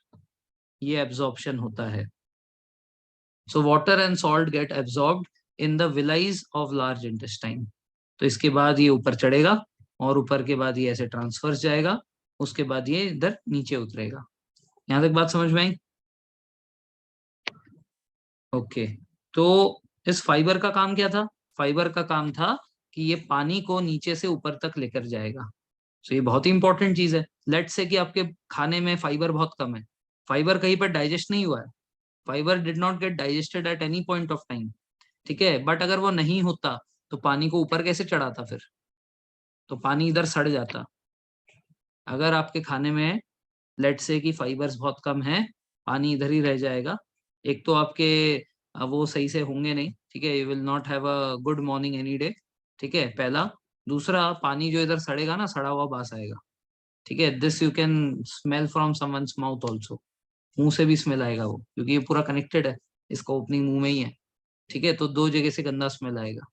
ये एब्जॉर्प्शन होता है। So water and salt get absorbed in the villi of large intestine. तो इसके बाद ये ऊपर चढ़ेगा, और ऊपर के बाद ये ऐसे ट्रांसफर्स जाएगा, उसके बाद ये इधर नीचे उतरेगा। यहाँ तक बात समझ में आई? ओके, तो इस फाइबर का काम क्या था? फाइबर का काम था कि ये पानी को नीचे से ऊपर तक लेकर जाएगा। तो ये बहुत ही इंपॉर्टेंट चीज है। लेट्स से कि आपके खाने में फाइबर बहुत कम है, फाइबर कहीं पर डाइजेस्ट नहीं हुआ है, fibre did not gate digested at any point of time, ठीक है, बट अगर वो नहीं होता तो पानी को ऊपर कैसे चढ़ाता फिर? तो पानी इधर सड़ जाता। अगर आपके खाने में लेट्स से कि फाइबर्स बहुत कम है, पानी इधर ही रह जाएगा। एक तो आपके वो सही से होंगे नहीं, ठीक है, you will not have a good morning any day, ठीक है, पहला। दूसरा, पानी जो इधर सड़ेगा ना, सड़ा हुआ बास आएगा, ठीक है, this you can smell from someone's mouth also. मुंह से भी स्मेल आएगा वो, क्योंकि ये पूरा कनेक्टेड है, इसका ओपनिंग मुंह में ही है, ठीक है, तो दो जगह से गंदा स्मेल आएगा।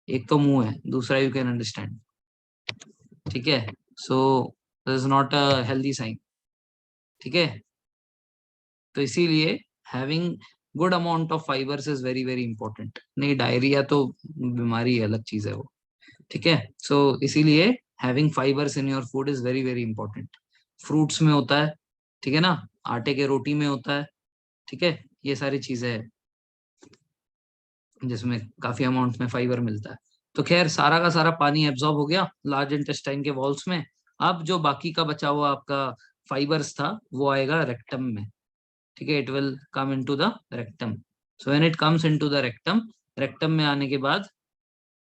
एक तो मुंह है, दूसरा यू कैन अंडरस्टैंड, ठीक है। So this is not a healthy sign, ठीक है। तो इसीलिए having good amount of fibers is very very important. नहीं, डायरिया तो बीमारी है, अलग चीज है वो, ठीक है। सो इसीलिए having fibres in your food is very very important. Fruits में होता है, ठीक है ना, आटे के रोटी में होता है, ठीक है, ये सारी चीजें हैं जिसमें काफी अमाउंट में फाइबर मिलता है। तो खैर, सारा का सारा पानी एब्जॉर्ब हो गया लार्ज इंटेस्टाइन के वॉल्स में। अब जो बाकी का बचा हुआ आपका फाइबर्स था, वो आएगा रेक्टम में, ठीक है, it will come into the rectum. So when it comes into the rectum, rectum में आने के बाद,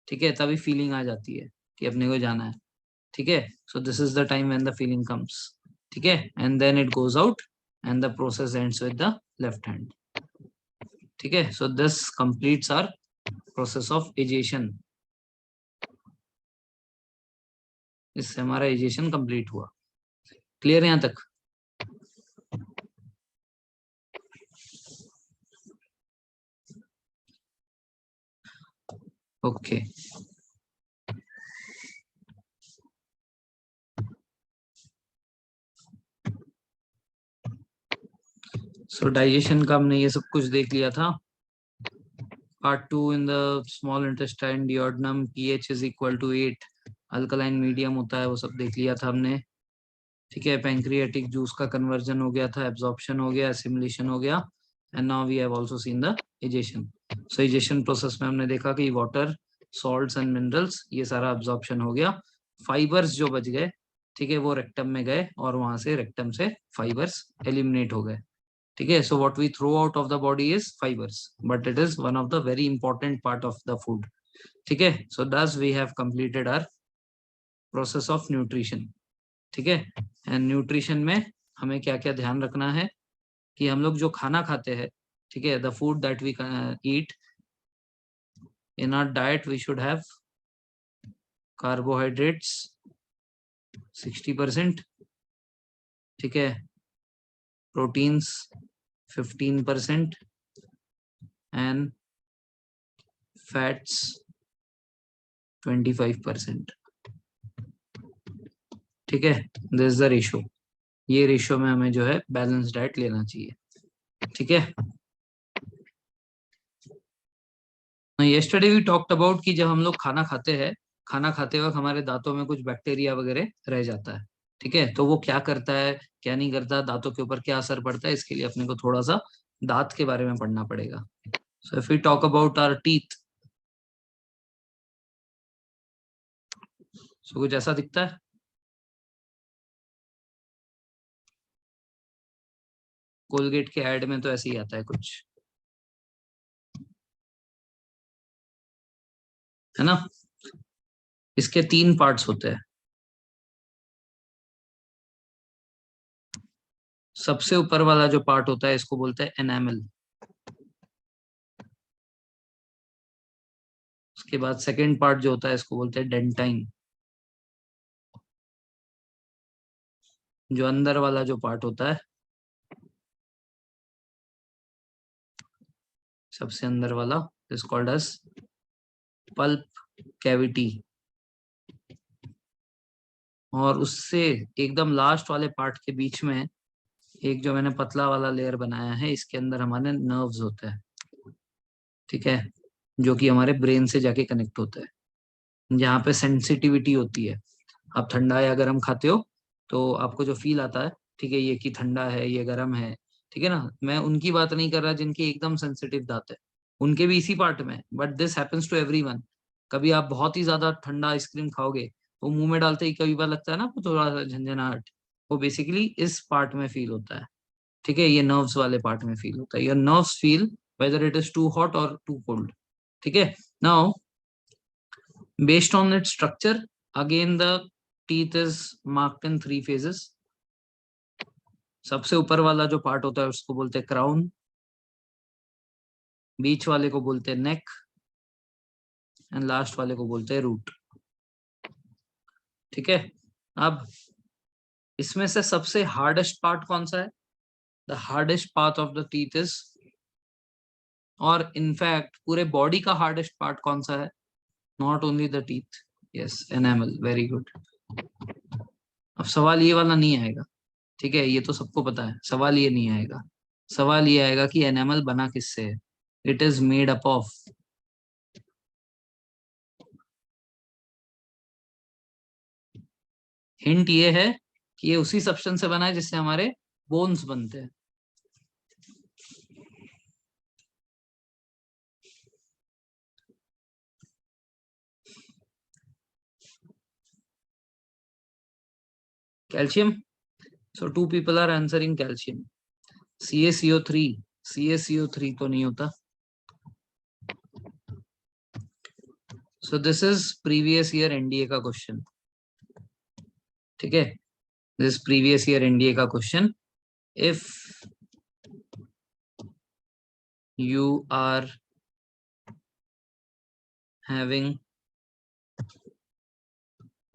ठीक है, तभी फीलिंग आ जाती है कि अपने को जाना है, ठीक है। So this is the time when the feeling comes, ठीक है, and then it goes out and the process ends with the left hand, ठीक है। So this completes our process of egestion. इससे हमारा एजेशन कंप्लीट हुआ। क्लियर है यहाँ तक? ओके, सो डाइजेशन का हमने ये सब कुछ देख लिया था। Part two, in the small intestine duodenum pH is equal to 8, alkaline medium होता है, वो सब देख लिया था हमने, ठीक है। पैंक्रियाटिक जूस का कन्वर्जन हो गया था, एब्जॉर्प्शन हो गया, असिमिलेशन हो गया, and now we have also seen the egestion. So egestion process में हमने देखा कि वाटर, सॉल्ट्स एंड मिनरल्स, ये सारा एब्जॉर्प्शन हो गया। फाइबर्स जो बच गए, ठीक है, वो रेक्टम में गए और वहां से रेक्टम से फाइबर्स एलिमिनेट हो गए, ठीक है। So what we throw out of the body is fibers, but it is one of the very important part of the food, ठीक है। So thus we have completed our process of nutrition, ठीक है। And nutrition में हमें क्या क्या ध्यान रखना है कि हम लोग जो खाना खाते हैं, ठीक है, the food that we eat in our diet, we should have carbohydrates 60%, ठीक है, प्रोटीन्स 15% एंड फैट्स 25%, ठीक है। This is the ratio. ये रेशियो में हमें जो है बैलेंस डाइट लेना चाहिए, ठीक है। यस्टरडे वी टॉक्ड अबाउट कि जब हम लोग खाना खाते हैं, खाना खाते वक्त हमारे दांतों में कुछ बैक्टीरिया वगैरह रह जाता है, ठीक है, तो वो क्या करता है, क्या नहीं करता, दांतों के ऊपर क्या असर पड़ता है, इसके लिए अपने को थोड़ा सा दांत के बारे में पढ़ना पड़ेगा। So if we talk about our teeth, so कुछ ऐसा दिखता है, कोलगेट के ऐड में तो ऐसे ही आता है कुछ, है ना। इसके 3 पार्ट्स होते हैं। सबसे ऊपर वाला जो पार्ट होता है, इसको बोलते हैं एनामल। उसके बाद सेकेंड पार्ट जो होता है, इसको बोलते हैं डेंटाइन। जो अंदर वाला जो पार्ट होता है, सबसे अंदर वाला, is called as pulp cavity. और उससे एकदम लास्ट वाले पार्ट के बीच में एक जो मैंने पतला वाला लेयर बनाया है, इसके अंदर हमारे नर्व्स होते हैं, ठीक है, जो कि हमारे ब्रेन से जाके कनेक्ट होता है, जहाँ पे सेंसिटिविटी होती है। आप ठंडा या गर्म खाते हो तो आपको जो फील आता है, ठीक है, ये कि ठंडा है, ये गर्म है, ठीक है ना। मैं उनकी बात नहीं कर रहा जिनकी एकदम सेंसिटिव दांत है, उनके भी इसी पार्ट में, but this happens to everyone. कभी आप बहुत ही ज्यादा ठंडा आइसक्रीम खाओगे तो मुंह में डालते ही कई बार लगता है ना आपको थोड़ा सा झंझनाहट, वो बेसिकली इस पार्ट में फील होता है। ठीक है, ये नर्व्स वाले पार्ट में फील होता है। Your nerves feel whether it is too hot और टू कोल्ड। ठीक है, now based on it structure, again the teeth is marked in 3 phases। सबसे ऊपर वाला जो पार्ट होता है उसको बोलते हैं क्राउन, बीच वाले को बोलते हैं नेक, एंड लास्ट वाले को बोलते हैं रूट। ठीक है, अब इसमें से सबसे हार्डेस्ट पार्ट कौन सा है? The hardest part of the teeth is, और इनफैक्ट पूरे बॉडी का हार्डेस्ट पार्ट कौन सा है? Not only the teeth, yes, enamel, very good. अब सवाल ये वाला नहीं आएगा, ठीक है, ये तो सबको पता है, सवाल ये नहीं आएगा। सवाल ये आएगा कि एनामल बना किससे है? It is made up of, hint ये है कि ये उसी सब्सटेंस से बना है जिससे हमारे बोन्स बनते हैं। Calcium, so 2 people are answering calcium. CaCO3, CaCO3 तो नहीं होता। So this is previous year NDA का क्वेश्चन। ठीक है, दिस प्रीवियस ईयर एनडीए का question. If you are having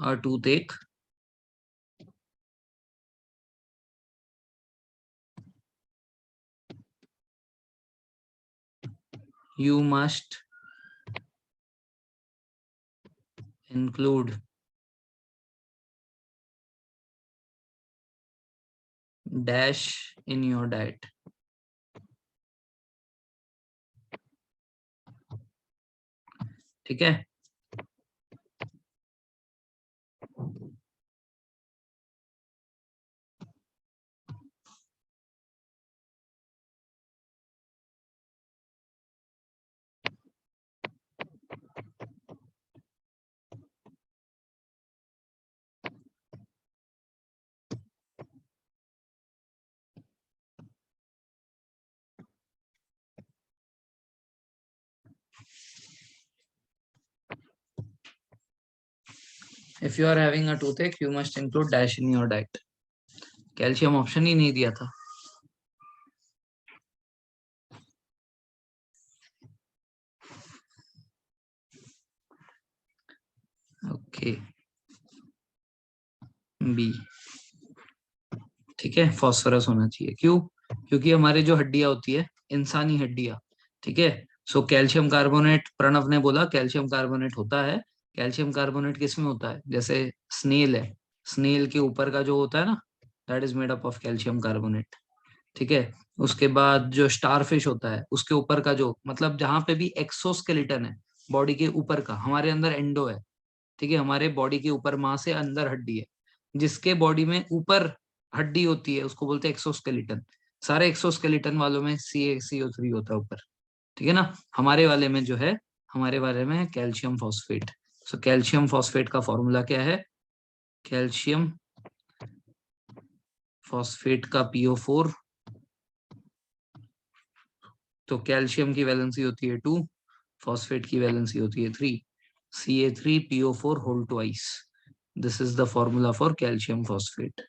a toothache, you must include dash in your diet। ठीक है, if you are having a toothache you must include dash in your diet। Calcium option ही नहीं दिया था। Okay, B. ठीक है, phosphorus होना चाहिए। क्यों? क्योंकि हमारे जो हड्डियां होती है, इंसानी हड्डियां, ठीक है, सो कैल्शियम कार्बोनेट, प्रणव ने बोला कैल्शियम कार्बोनेट होता है। कैल्शियम कार्बोनेट किस में होता है? जैसे स्नेल है, स्नेल के ऊपर का जो होता है ना, that is made up of calcium carbonate. ठीक है, उसके बाद जो स्टारफिश होता है उसके ऊपर का जो, मतलब जहां पे भी एक्सोस्केलेटन है बॉडी के ऊपर का, हमारे अंदर एंडो है। ठीक है, हमारे बॉडी के ऊपर मां से अंदर हड्डी है, जिसके बॉडी में ऊपर हड्डी होती है उसको बोलते हैं एक्सोस्केलेटन। सारे एक्सोस्केलेटन वालों में CaCO3 होता है ऊपर। ठीक है ना, हमारे वाले में जो है, हमारे वाले में है calcium phosphate. So calcium phosphate का फॉर्मूला क्या है? कैल्शियम फॉस्फेट का PO4, तो कैल्शियम की वैलेंसी होती है 2, फॉस्फेट की वैलेंसी होती है 3, Ca3PO4 whole twice. This is the formula for calcium phosphate.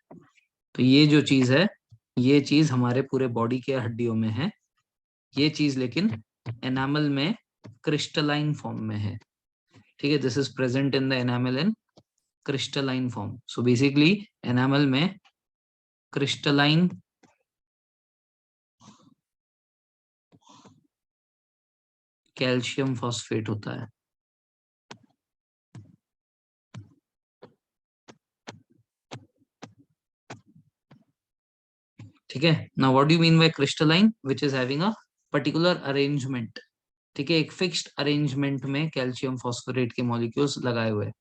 तो ये जो चीज है, ये चीज हमारे पूरे बॉडी के हड्डियों में है। ये चीज लेकिन एनामल में क्रिस्टलाइन फॉर्म में है। ठीक है, this is present in the enamel in crystalline form. So basically enamel में क्रिस्टलाइन कैल्शियम फॉस्फेट होता है। ठीक है, now what do you mean by crystalline? Which is having a particular arrangement. ठीक है, एक फिक्स्ड अरेंजमेंट में कैल्शियम फॉस्फोरेट के मॉलिक्यूल्स लगाए हुए।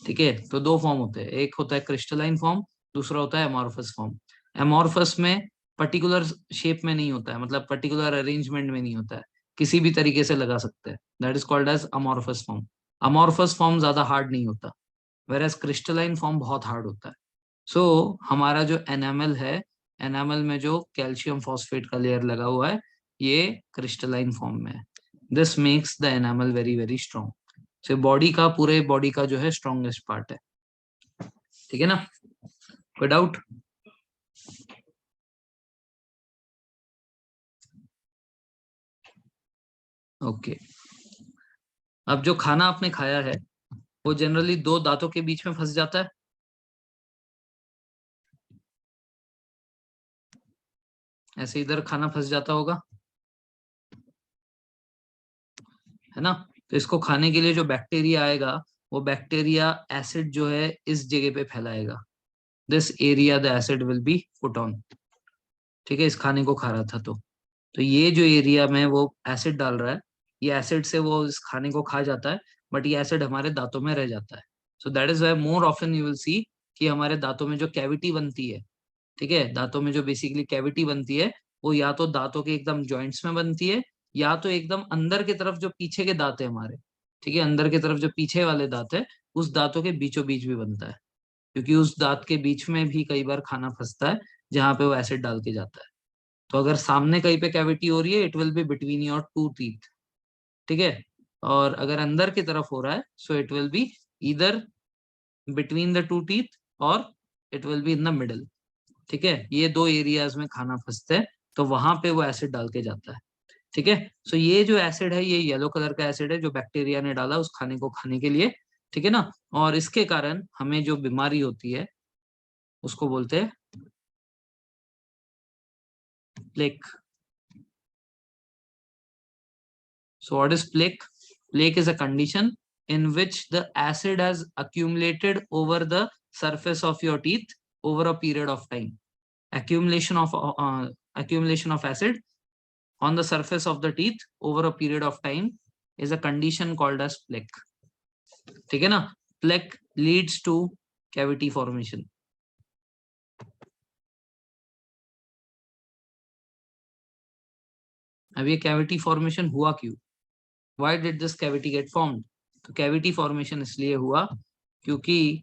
ठीक है, तो 2 फॉर्म होते हैं, एक होता है क्रिस्टलाइन फॉर्म, दूसरा होता है एमॉर्फस फॉर्म। एमॉर्फस में पर्टिकुलर शेप में नहीं होता है, मतलब पर्टिकुलर अरेंजमेंट में नहीं होता है। किसी भी तरीके से लगा सकते हैं, that is called as amorphous form. Amorphous form ज्यादा हार्ड नहीं होता, वेरएज क्रिस्टलाइन फॉर्म बहुत हार्ड होता है। सो हमारा जो एनामल है, एनामल में जो कैल्शियम फॉस्फेट का लेयर लगा हुआ है, ये क्रिस्टलाइन फॉर्म में है। This makes the enamel very very strong. So body का, पूरे बॉडी का जो है स्ट्रॉन्गेस्ट पार्ट है, ठीक है ना? कोई डाउट? ओके। अब जो खाना आपने खाया है वो जनरली दो दांतों के बीच में फंस जाता है, ऐसे इधर खाना फंस जाता होगा, है ना? तो इसको खाने के लिए जो बैक्टीरिया आएगा, वो बैक्टीरिया एसिड जो है इस जगह पे फैलाएगा। This area the acid will be put on, ठीक है? इस खाने को खा रहा था तो ये जो एरिया में वो एसिड डाल रहा है, ये एसिड से वो इस खाने को खा जाता है, बट ये एसिड हमारे दांतों में रह जाता है। So that is why more often you will see कि हमारे दांतों में जो कैविटी बनती है, ठीक है, दांतों में जो बेसिकली कैविटी बनती है, वो या तो दांतों के एकदम जॉइंट्स में बनती है, या तो एकदम अंदर की तरफ जो पीछे के दांत है हमारे, ठीक है, अंदर की तरफ जो पीछे वाले दांत है, उस दांतों के बीचों बीच भी बनता है, क्योंकि उस दांत के बीच में भी कई बार खाना फंसता है जहां पे वो एसिड डाल के जाता है। तो अगर सामने कहीं पे कैविटी हो रही है, it will be between your two teeth, ठीक है? और अगर अंदर की तरफ हो रहा है, so it will be either between the two teeth और it will be in the middle, ठीक है? ये दो एरियाज में खाना फंसता है, तो वहां पे वो एसिड डाल के जाता है, ठीक है? सो ये जो एसिड है, ये येलो कलर का एसिड है जो बैक्टीरिया ने डाला उस खाने को खाने के लिए, ठीक है ना? और इसके कारण हमें जो बीमारी होती है उसको बोलते हैं plaque. So what is plaque? Plaque is a condition in which the acid has accumulated over the surface of your teeth over a period of time. Accumulation of acid on the surface of the teeth over a period of time is a condition called as plaque. ठीक है ना? Plaque leads to cavity formation. अब ये cavity formation हुआ क्यों? Why did this cavity get formed? तो cavity formation इसलिए हुआ क्योंकि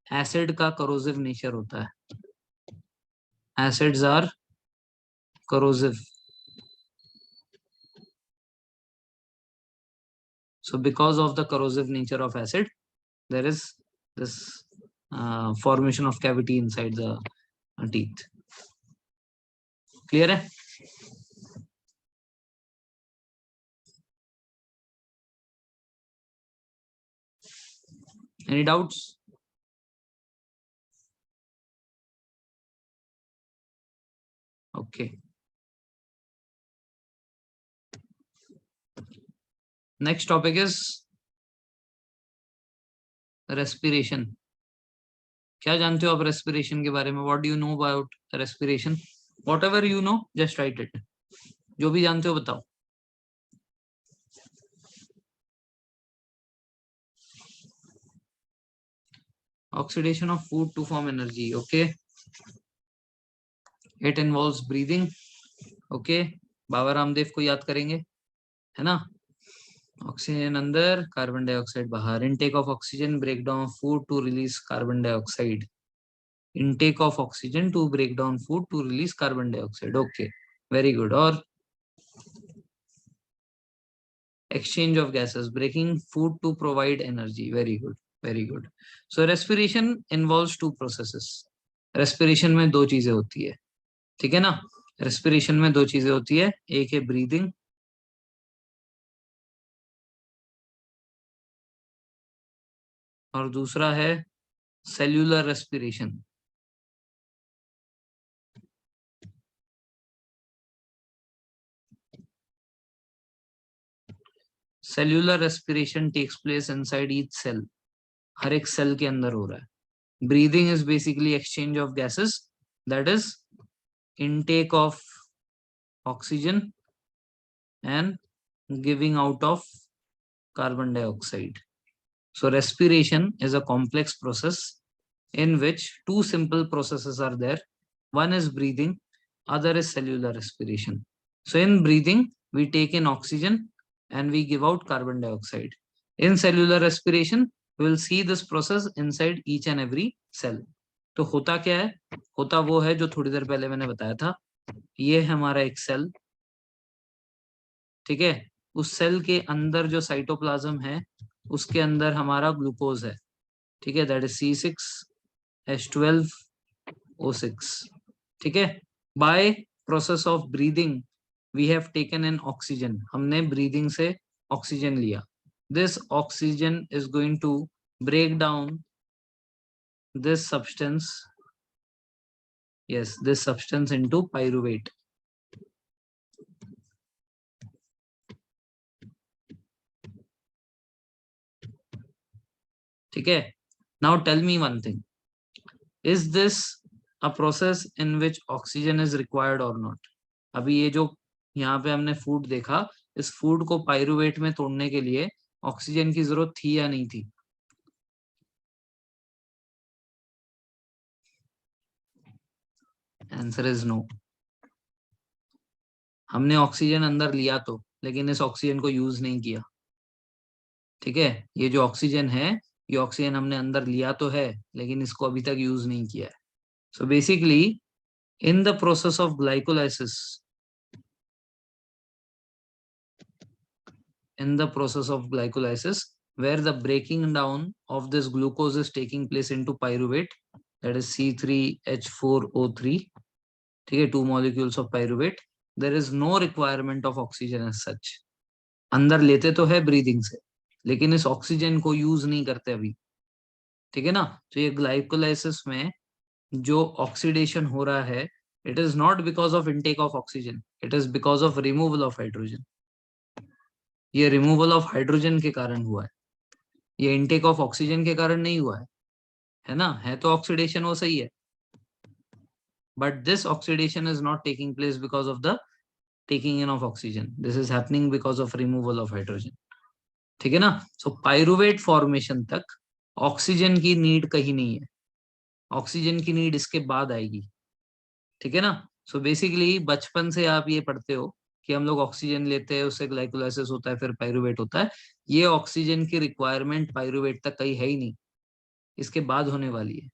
एसिड का करोसिव नेचर होता है। Acids are corrosive. So because of the corrosive nature of acid, there is this formation of cavity inside the teeth. Clear है? Any doubts? Okay. Next topic is respiration. क्या जानते हो आप respiration के बारे में? What do you know about respiration? Whatever you know, just write it. जो भी जानते हो बताओ। Oxidation of food to form energy. Okay. It involves breathing. Okay. Baba Ramdev को याद करेंगे, है ना? ऑक्सीजन अंदर, कार्बन डाइऑक्साइड बाहर। Intake of oxygen, break down of food to release carbon dioxide. Intake of oxygen to break down food to release carbon dioxide. Okay, very good. और exchange of gases, breaking food to provide energy. Very good, very good. So respiration involves two processes. Respiration में दो चीजें होती है, ठीक है ना? Respiration में दो चीजें होती है, एक है ब्रीदिंग और दूसरा है cellular respiration. Cellular respiration takes place inside each cell, हर एक सेल के अंदर हो रहा है। Breathing is basically exchange of gases, that is intake of oxygen and giving out of carbon dioxide. So respiration is a complex process in which two simple processes are there. One is breathing, other is cellular respiration. So in breathing, we take in oxygen and we give out carbon dioxide. In cellular respiration, we will see this process inside each and every cell. तो होता क्या है? होता वो है जो थोड़ी देर पहले मैंने बताया था। ये है हमारा एक सेल, ठीक है। उस सेल के अंदर जो साइटोप्लाज्म है उसके अंदर हमारा ग्लूकोज है, ठीक है, दैट इज C6H12O6, ठीक है। By process of breathing we have taken in oxygen, हमने ब्रीदिंग से ऑक्सीजन लिया। This oxygen is going to break down this substance, yes, this substance into pyruvate. ठीक है। Now tell me one thing, is this a process in which oxygen is required or not? अभी ये जो यहाँ पे हमने food देखा, इस फूड को पाइरुवेट में तोड़ने के लिए ऑक्सीजन की जरूरत थी या नहीं थी? Answer is no. हमने ऑक्सीजन अंदर लिया तो, लेकिन इस ऑक्सीजन को यूज नहीं किया, ठीक है। ये जो ऑक्सीजन है, ये ऑक्सीजन हमने अंदर लिया तो है, लेकिन इसको अभी तक यूज नहीं किया है। So basically, in the process of glycolysis, where the breaking down of this glucose is taking place into pyruvate, that is C3H4O3, ठीक है, 2 molecules of pyruvate, there is no requirement of oxygen as such. अंदर लेते तो है breathing से, लेकिन इस oxygen को यूज नहीं करते अभी, ठीक है ना। तो ये ग्लाइकोलाइसिस में जो ऑक्सीडेशन हो रहा है, it is not because of intake of oxygen, it is because of removal of hydrogen. ये रिमूवल ऑफ हाइड्रोजन के कारण हुआ है, ये इनटेक ऑफ ऑक्सीजन के कारण नहीं हुआ है ना। है तो ऑक्सीडेशन वो सही है, but this oxidation is not taking place because of the taking in of oxygen, this is happening because of removal of hydrogen, ठीक है ना। सो पाइरुवेट फॉर्मेशन तक ऑक्सीजन की नीड कहीं नहीं है, ऑक्सीजन की नीड इसके बाद आएगी, ठीक है ना। सो बेसिकली बचपन से आप ये पढ़ते हो कि हम लोग ऑक्सीजन लेते हैं, उससे ग्लाइकोलाइसिस होता है, फिर पाइरुवेट होता है। ये ऑक्सीजन की रिक्वायरमेंट पाइरुवेट तक कहीं है ही नहीं, इसके बाद होने वाली है,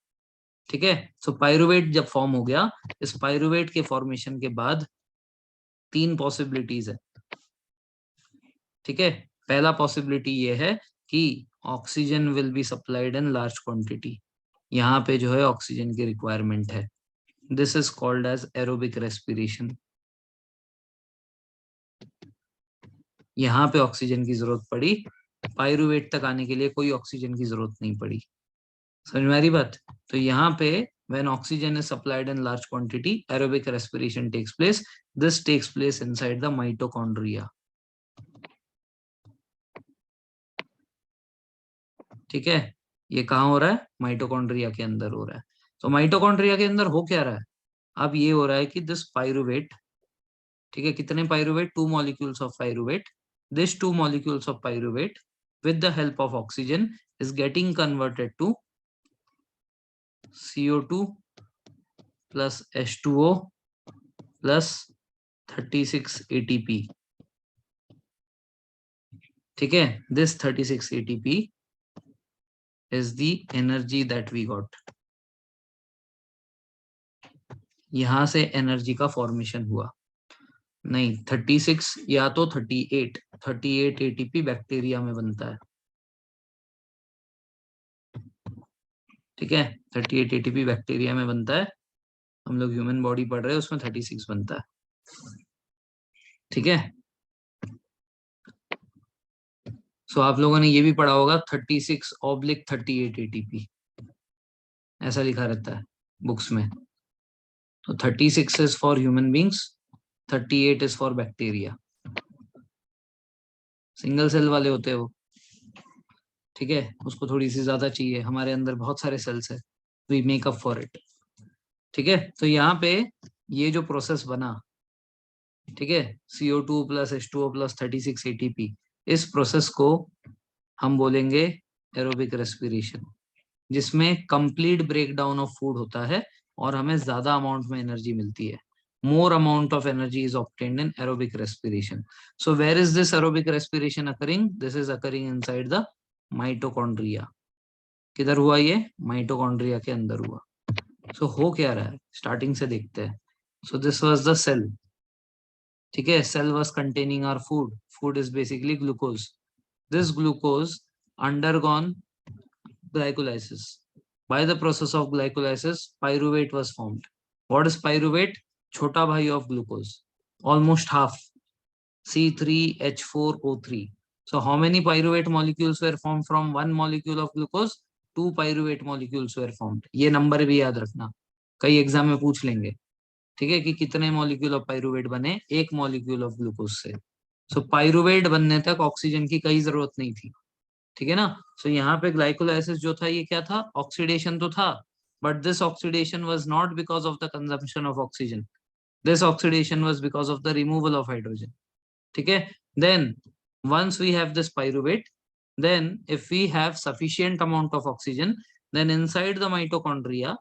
ठीक है। सो पाइरुवेट जब फॉर्म हो गया, इस पाइरुवेट के फॉर्मेशन के बाद 3 पॉसिबिलिटीज है, ठीक है। पहला पॉसिबिलिटी ये है कि oxygen will be supplied in large quantity, यहाँ पे जो है ऑक्सीजन की रिक्वायरमेंट है, this is called as aerobic respiration. यहाँ पे ऑक्सीजन की जरूरत पड़ी, पाइरुवेट तक आने के लिए कोई ऑक्सीजन की जरूरत नहीं पड़ी, समझ में आ रही बात। तो यहाँ पे when oxygen is supplied in large quantity, aerobic respiration takes place. This takes place inside the mitochondria, ठीक है। ये कहाँ हो रहा है? माइटोकॉन्ड्रिया के अंदर हो रहा है। तो माइटोकॉन्ड्रिया के अंदर हो क्या रहा है? अब ये हो रहा है कि दिस पाइरुवेट, ठीक है, कितने pyruvate? 2 molecules of pyruvate. This 2 molecules of pyruvate with the help of oxygen is getting converted to CO2 plus H2O plus 36 ATP, ठीक है। This 36 ATP is the energy that we got. यहां से energy का formation हुआ नहीं, 36 या तो 38 ATP bacteria में बनता है, ठीक है। 38 एटीपी बैक्टीरिया में बनता है, हम लोग ह्यूमन बॉडी पढ़ रहे हैं, उसमें 36 बनता है, ठीक है। सो आप लोगों ने ये भी पढ़ा होगा 36/38 एटीपी, ऐसा लिखा रहता है बुक्स में। तो 36 is for human beings, 38 is for bacteria, single cell वाले होते हैं वो, ठीक है। उसको थोड़ी सी ज्यादा चाहिए, हमारे अंदर बहुत सारे सेल्स है, we make up for it, ठीक है। तो यहाँ पे ये जो प्रोसेस बना, ठीक है, CO2 plus H2O plus 36 ATP, इस प्रोसेस को हम बोलेंगे एरोबिक रेस्पिरेशन, जिसमें कंप्लीट ब्रेकडाउन ऑफ फूड होता है और हमें ज्यादा अमाउंट में एनर्जी मिलती है। more amount of energy is obtained in aerobic respiration. So where is this aerobic respiration occurring? This is occurring inside the mitochondria. किधर हुआ ये? माइटोकॉन्ड्रिया के अंदर हुआ. So हो क्या रहा है? स्टार्टिंग से देखते हैं. So this was the cell. ठीक है, cell was containing our food. Food is basically glucose. This glucose undergone glycolysis. By the process of glycolysis, pyruvate was formed. What is pyruvate? Chota bhai of glucose. Almost half. C3H4O3. So how many pyruvate molecules were formed from one molecule of glucose? 2 pyruvate molecules were formed. ये number भी याद रखना, कई exam में पूछ लेंगे. ठीक है, कि कितने मॉलिक्यूल ऑफ पाइरुवेट बने एक मॉलिक्यूल ऑफ ग्लूकोज से. सो पाइरुवेट बनने तक ऑक्सीजन की कई जरूरत नहीं थी. ठीक है ना. सो यहाँ पे ग्लाइकोलाइसिस जो था ये क्या था? ऑक्सीडेशन तो था, but this oxidation was not because of the consumption of oxygen. This oxidation was because of the removal of hydrogen. ठीक है. Then once we have this pyruvate, then if we have sufficient amount of oxygen, then inside the mitochondria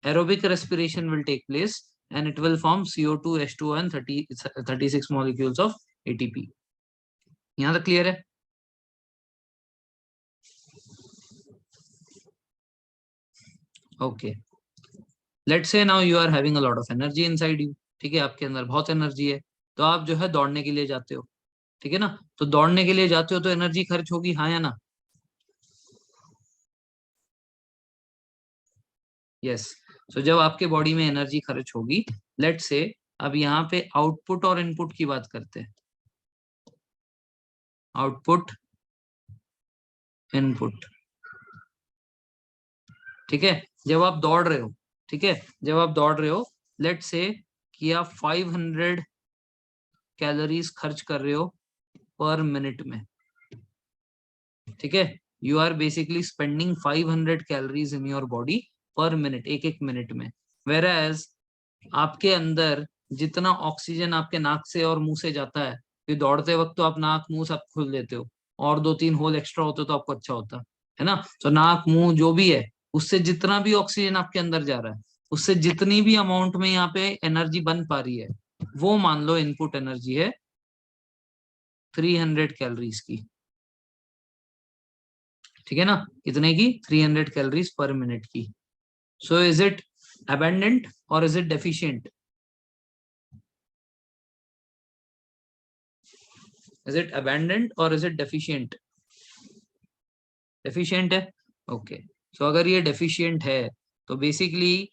aerobic respiration will take place and it will form CO2, H2O and 36 molecules of ATP. यहाँ तक clear है? Okay. Let's say now you are having a lot of energy inside you. ठीक है, आपके अंदर बहुत energy है, तो आप जो है दौड़ने के लिए जाते हो. ठीक है ना. तो दौड़ने के लिए जाते हो तो एनर्जी खर्च होगी, हाँ या ना? यस. सो जब आपके बॉडी में एनर्जी खर्च होगी, लेट्स से अब यहाँ पे आउटपुट और इनपुट की बात करते हैं. Output, input. ठीक है, जब आप दौड़ रहे हो, ठीक है, जब आप दौड़ रहे हो, लेट्स से कि आप 500 कैलोरीज खर्च कर रहे हो पर मिनट में. ठीक है, you are basically spending 500 calories in your body per minute, एक एक मिनट में. वेयर एज आपके अंदर जितना ऑक्सीजन आपके नाक से और मुंह से जाता है, फिर दौड़ते वक्त तो आप नाक मुंह सब खोल देते हो, और 2-3 होल एक्स्ट्रा होते तो आपको अच्छा होता है ना. तो नाक मुंह जो भी है, उससे जितना भी ऑक्सीजन आपके अंदर जा रहा है, उससे जितनी भी अमाउंट में यहाँ पे एनर्जी बन पा रही है, वो मान लो इनपुट एनर्जी है 300 कैलोरीज की. ठीक है ना, कितने की? 300 कैलोरीज पर मिनट की. So is it abundant or is it deficient? Is it abundant or is it deficient? Deficient है. ओके. सो अगर ये deficient है तो बेसिकली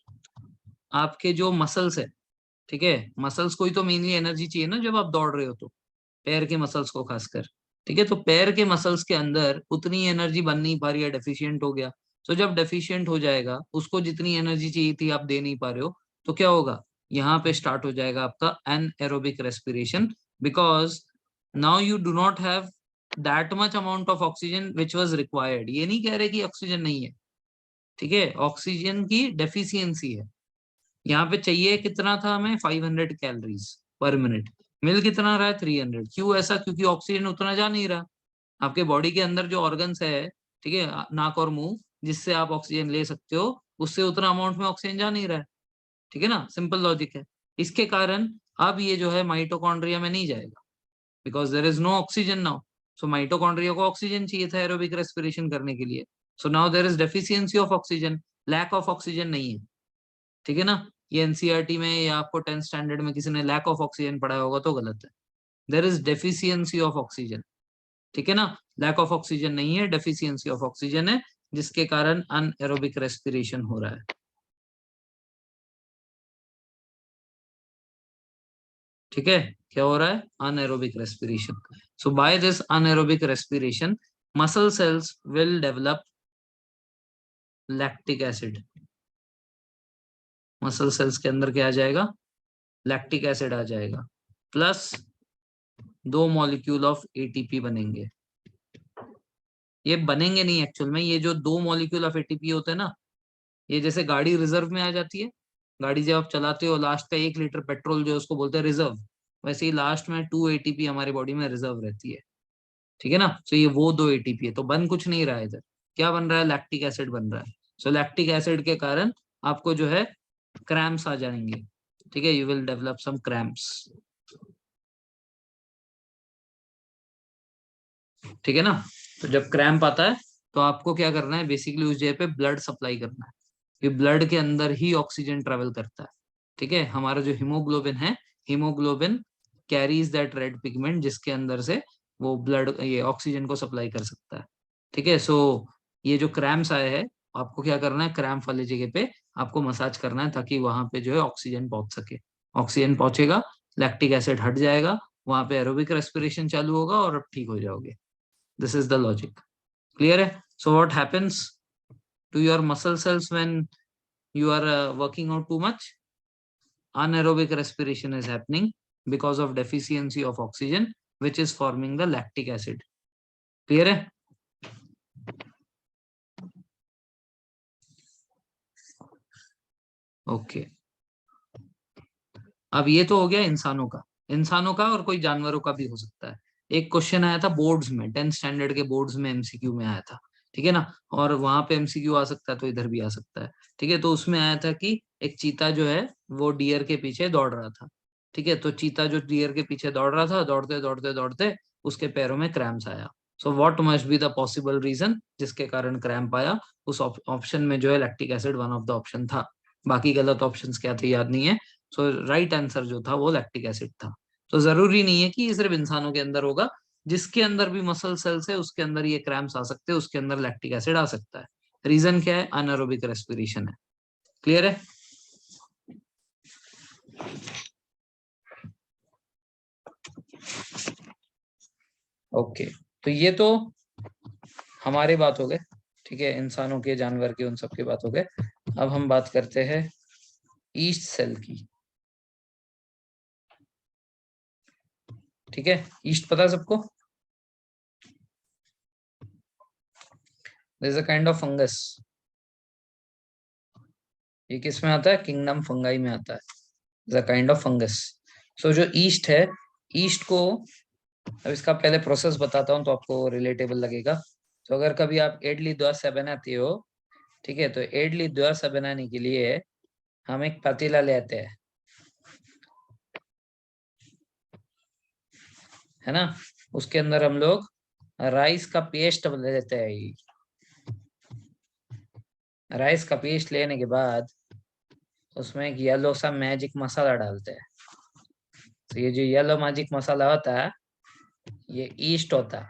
आपके जो मसल्स है, ठीक है, मसल्स को ही तो मेनली एनर्जी चाहिए ना जब आप दौड़ रहे हो, तो पैर के मसल्स को खासकर. ठीक है, तो पैर के मसल्स के अंदर उतनी एनर्जी बन नहीं पा रही है, डेफिशिएंट हो गया. तो जब डेफिशिएंट हो जाएगा, उसको जितनी एनर्जी चाहिए थी आप दे नहीं पा रहे हो, तो क्या होगा? यहाँ पे स्टार्ट हो जाएगा आपका anaerobic respiration, because now you do not have that much amount of oxygen which was required. ये नहीं कह रहे कि ऑक्सीजन नहीं है. ठीक है, ऑक्सीजन की डेफिशिएंसी है. यहाँ पे चाहिए कितना था हमें? 500 कैलोरीज पर मिनट. मिल कितना रहा है? 300. क्यों ऐसा? क्योंकि ऑक्सीजन उतना जा नहीं रहा. आपके बॉडी के अंदर जो ऑर्गन्स है, ठीक है, नाक और मुंह, जिससे आप ऑक्सीजन ले सकते हो, उससे उतना अमाउंट में ऑक्सीजन जा नहीं रहा है. ठीक है ना, सिंपल लॉजिक है. इसके कारण अब ये जो है माइटोकॉन्ड्रिया में नहीं जाएगा, because there is no oxygen now. So mitochondria को ऑक्सीजन चाहिए था एरोबिक रेस्पिरेशन करने के लिए. So now there is deficiency of oxygen, lack of oxygen नहीं है. ठीक है ना. ये एनसीईआरटी में या आपको 10th स्टैंडर्ड में किसी ने लैक ऑफ ऑक्सीजन पढ़ाया होगा तो गलत है. There is deficiency of oxygen. ठीक है ना, लैक ऑफ ऑक्सीजन नहीं है, डेफिशिएंसी ऑफ ऑक्सीजन है, जिसके कारण अनएरोबिक रेस्पिरेशन हो रहा है. ठीक है, क्या हो रहा है? Anaerobic respiration. So by this anaerobic respiration muscle cells will develop lactic acid. Muscle cells के अंदर क्या आ जाएगा? लैक्टिक एसिड आ जाएगा, प्लस 2 मॉलिक्यूल ऑफ एटीपी बनेंगे. ये बनेंगे नहीं एक्चुअल में, ये जो 2 मॉलिक्यूल ऑफ एटीपी होते हैं ना, ये जैसे गाड़ी रिजर्व में आ जाती है, गाड़ी जब आप चलाते हो लास्ट का 1 लीटर पेट्रोल जो उसको बोलते हैं रिजर्व, वैसे ही लास्ट में 2 एटीपी हमारी बॉडी में रिजर्व रहती है. ठीक है ना. तो ये वो 2 एटीपी है, तो बन कुछ नहीं रहा है इधर. क्या बन रहा है? लैक्टिक एसिड बन रहा है. सो लैक्टिक एसिड के कारण आपको जो है क्रैम्प्स आ जाएंगे. ठीक है, you will develop some cramps. ठीक है ना। तो जब क्रैम्प आता है तो आपको क्या करना है, बेसिकली उस जगह पे ब्लड सप्लाई करना है, कि ब्लड के अंदर ही ऑक्सीजन ट्रेवल करता है। ठीक है, हमारा जो हीमोग्लोबिन है, haemoglobin carries that red pigment, जिसके अंदर से वो ब्लड ये ऑक्सीजन को सप्लाई कर सकता है। ठीक है, सो ये जो क्रैम्प्स आए हैं, आपको क्या करना है, क्रैम्प वाली जगह पे आपको मसाज करना है, ताकि वहां पे जो है ऑक्सीजन पहुंच सके। ऑक्सीजन पहुंचेगा, लैक्टिक एसिड हट जाएगा, वहां पे एरोबिक रेस्पिरेशन चालू होगा और अब ठीक हो जाओगे। This is the logic. Clear है। So what happens to your muscle cells when you are working out too much? Anaerobic respiration is happening because of deficiency of oxygen, which is forming the lactic acid. Clear है। Okay, अब ये तो हो गया इंसानों का। इंसानों का और कोई जानवरों का भी हो सकता है। एक क्वेश्चन आया था बोर्ड्स में, 10th स्टैंडर्ड के बोर्ड्स में एमसीक्यू में आया था। ठीक है ना, और वहां पे एमसीक्यू आ सकता है तो इधर भी आ सकता है। ठीक है, तो उसमें आया था कि एक चीता जो है वो डियर के पीछे दौड़ रहा था। ठीक है, तो चीता जो डियर के पीछे दौड़ रहा था, दौड़ते दौड़ते दौड़ते उसके पैरों में क्रैम्प्स आया। So what must be the possible reason जिसके कारण क्रैम्प आया? उस ऑप्शन में जो है lactic acid one of the option था। बाकी गलत ऑप्शंस क्या थे याद नहीं है। सो राइट आंसर जो था वो लैक्टिक एसिड था। तो जरूरी नहीं है कि ये सिर्फ इंसानों के अंदर होगा, जिसके अंदर भी मसल सेल्स है उसके अंदर ये क्रैम्प्स आ सकते हैं, उसके अंदर लैक्टिक एसिड आ सकता है। रीजन क्या है? अनारोबिक रेस्पिरेशन है। क्लियर है। ओके, तो ये तो हमारे बात हो गए। ठीक है, इंसानों के, जानवर के, उन सब की बात हो गए। अब हम बात करते हैं ईस्ट सेल की। ठीक है, ईस्ट पता है सबको? This is a kind of fungus. ये किस में आता है? किंगडम फंगाई में आता है। Is a kind of fungus. So जो ईस्ट है, ईस्ट को, अब इसका पहले प्रोसेस बताता हूँ तो आपको रिलेटेबल लगेगा। तो अगर कभी आप इडली डोसा बनाते हो, ठीक है, तो इडली डोसा बनाने के लिए हम एक पतीला लेते हैं, है ना। उसके अंदर हम लोग राइस का पेस्ट लेते हैं। राइस का पेस्ट लेने के बाद उसमें एक येलो सा मैजिक मसाला डालते हैं। तो ये जो येलो मैजिक मसाला होता है, ये ईस्ट होता है।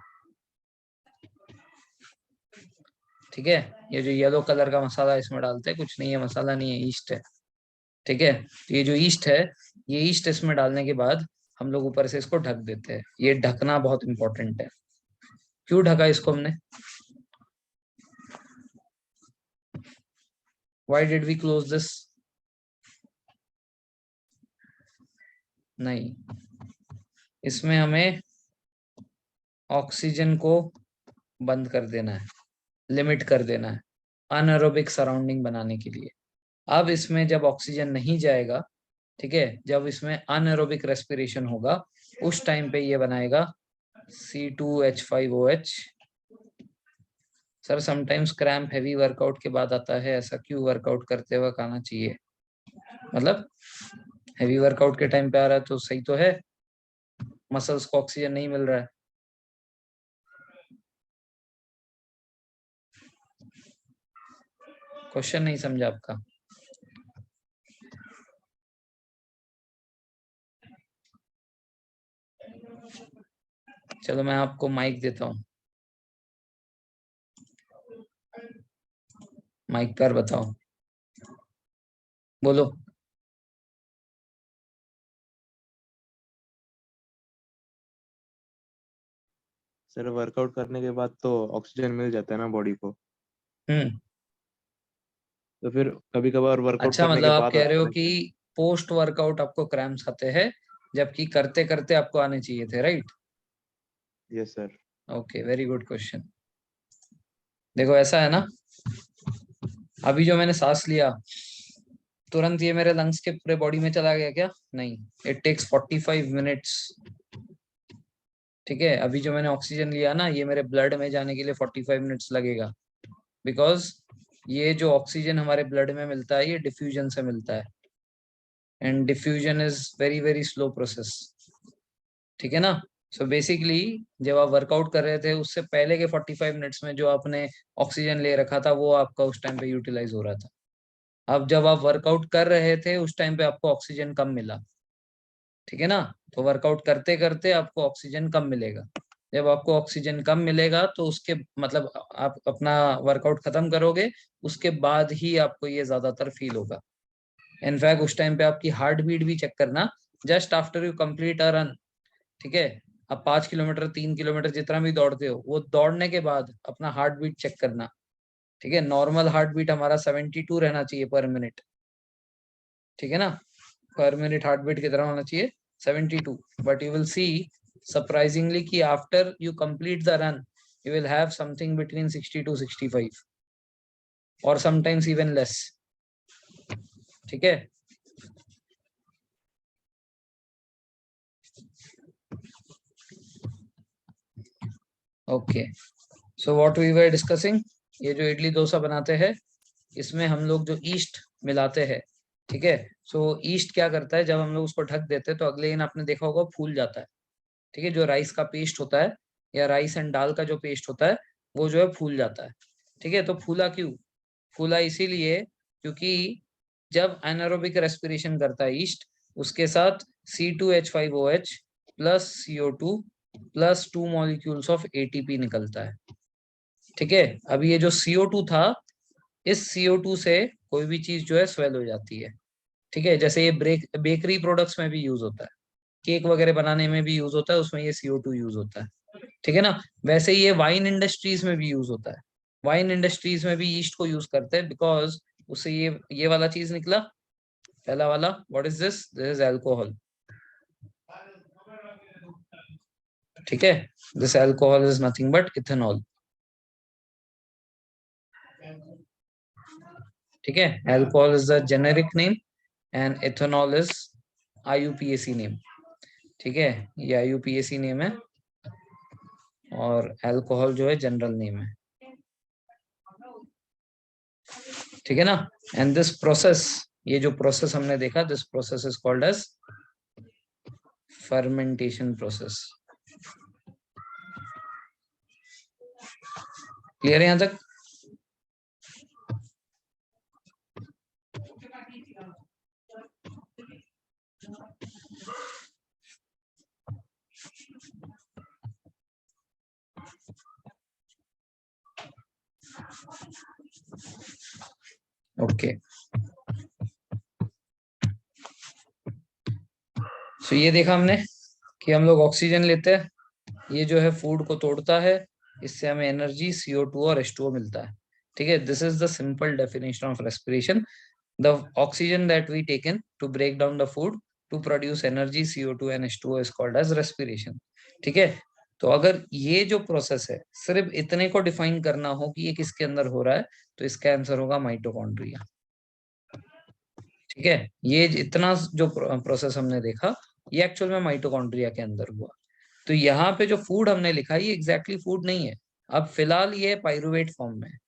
ठीक है, ये जो येलो कलर का मसाला इसमें डालते हैं, कुछ नहीं है, मसाला नहीं है, ईस्ट है। ठीक है, तो ये जो ईस्ट है, ये ईस्ट इसमें डालने के बाद हम लोग ऊपर से इसको ढक देते हैं। ये ढकना बहुत इंपॉर्टेंट है। क्यों ढका इसको हमने? Why did we close this? नहीं, इसमें हमें ऑक्सीजन को बंद कर देना है, लिमिट कर देना है, अनएरोबिक सराउंडिंग बनाने के लिए। अब इसमें जब ऑक्सीजन नहीं जाएगा, ठीक है, जब इसमें अनएरोबिक रेस्पिरेशन होगा, उस टाइम पे ये बनाएगा C2H5OH। Sir sometimes cramp heavy workout के बाद आता है, ऐसा क्यों? वर्कआउट करते वक्त आना चाहिए, मतलब हैवी वर्कआउट के टाइम पे आ रहा है तो सही तो है, मसल्स को ऑक्सीजन नहीं मिल रहा है। क्वेश्चन नहीं समझा आपका? चलो मैं आपको माइक देता हूँ, माइक पर बताओ, बोलो। सर वर्कआउट करने के बाद तो ऑक्सीजन मिल जाता है ना बॉडी को, हम्म, तो फिर कभी कभार वर्कआउट अच्छा, करने मतलब के आप बाद कह रहे आता हो है। कि पोस्ट वर्कआउट आपको क्रैम्प्स आते हैं, जबकि करते करते आपको आने चाहिए थे, right? Yes sir. Okay, very good question. देखो ऐसा है ना, अभी जो मैंने सांस लिया, तुरंत ये मेरे लंग्स के पूरे बॉडी में चला गया क्या? नहीं, इट टेक्स 45 मिनट्स। ठीक है, अभी जो मैंने ऑक्सीजन लिया ना, ये मेरे ब्लड में जाने के लिए 45 मिनट्स लगेगा, बिकॉज ये जो ऑक्सीजन हमारे ब्लड में मिलता है, ये डिफ्यूजन से मिलता है। And diffusion is very very slow process, ठीक है ना। सो बेसिकली जब आप वर्कआउट कर रहे थे उससे पहले के 45 मिनट्स में जो आपने ऑक्सीजन ले रखा था वो आपका उस टाइम पे यूटिलाइज हो रहा था। अब जब आप वर्कआउट कर रहे थे उस टाइम पे आपको ऑक्सीजन कम मिला, ठीक है ना। तो वर्कआउट करते करते आपको ऑक्सीजन कम मिलेगा। जब आपको ऑक्सीजन कम मिलेगा तो उसके मतलब आप अपना वर्कआउट खत्म करोगे, उसके बाद ही आपको ये ज्यादातर फील होगा। इनफैक्ट उस टाइम पे आपकी हार्ट बीट भी चेक करना, just after you complete a run, ठीक है। अब 5 किलोमीटर 3 किलोमीटर जितना भी दौड़ते हो वो दौड़ने के बाद अपना हार्ट बीट चेक करना, ठीक है। नॉर्मल हार्ट बीट हमारा 72 रहना चाहिए पर मिनट, ठीक है ना। पर मिनट हार्ट बीट कितना होना चाहिए, 72। But you will see surprisingly कि after you complete the run you will have something between 60 to 65 or sometimes even less, ठीक है। Okay, so what we were discussing, ये जो इडली डोसा बनाते हैं इसमें हम लोग जो ईस्ट मिलाते हैं, ठीक है। सो ईस्ट क्या करता है, जब हम लोग उसको ढक देते हैं तो अगले दिन आपने देखा होगा फूल जाता है, ठीक है। जो राइस का पेस्ट होता है या राइस एंड दाल का जो पेस्ट होता है वो जो है फूल जाता है, ठीक है। तो फूला क्यों, फूला इसीलिए क्योंकि जब एनारोबिक रेस्पिरेशन करता है ईस्ट, उसके साथ C2H5OH plus CO2 plus 2 molecules of ATP निकलता है, ठीक है। अब ये जो CO2 था, इस CO2 से कोई भी चीज जो है स्वेल हो जाती है, ठीक है। जैसे ये बेकरी प्रोडक्ट्स में भी यूज होता है, केक वगैरह बनाने में भी यूज होता है, उसमें ये CO2 यूज होता है, ठीक है ना। वैसे ये वाइन इंडस्ट्रीज में भी यूज होता है, वाइन इंडस्ट्रीज में भी ईस्ट को यूज करते हैं बिकॉज उससे ये वाला चीज निकला, पहला वाला, what is this, this is alcohol, ठीक है। This alcohol is nothing but ethanol, ठीक है। Alcohol is the generic name and ethanol is IUPAC name, ठीक है। ये IUPAC नेम है और अल्कोहल जो है जनरल नेम है, ठीक है ना। एंड दिस प्रोसेस, ये जो प्रोसेस हमने देखा, this process is called as fermentation process. Clear है यहां तक? ओके, सो ये देखा हमने कि हम लोग ऑक्सीजन लेते हैं, ये जो है फूड को तोड़ता है, इससे हमें एनर्जी CO2 और H2O मिलता है, ठीक है। This is the simple definition of respiration, the oxygen that we taken to break down the food to produce energy CO2 and H2O is called as respiration, ठीक है। तो अगर ये जो प्रोसेस है सिर्फ इतने को डिफाइन करना हो कि ये किसके अंदर हो रहा है, तो इसका आंसर होगा माइटोकॉन्ड्रिया, ठीक है। ये इतना जो प्रोसेस हमने देखा ये एक्चुअल में माइटोकॉन्ड्रिया के अंदर हुआ। तो यहाँ पे जो फूड हमने लिखा ये एग्जैक्टली फूड नहीं है, अब फिलहाल ये पाइरुवेट फॉर्म में है।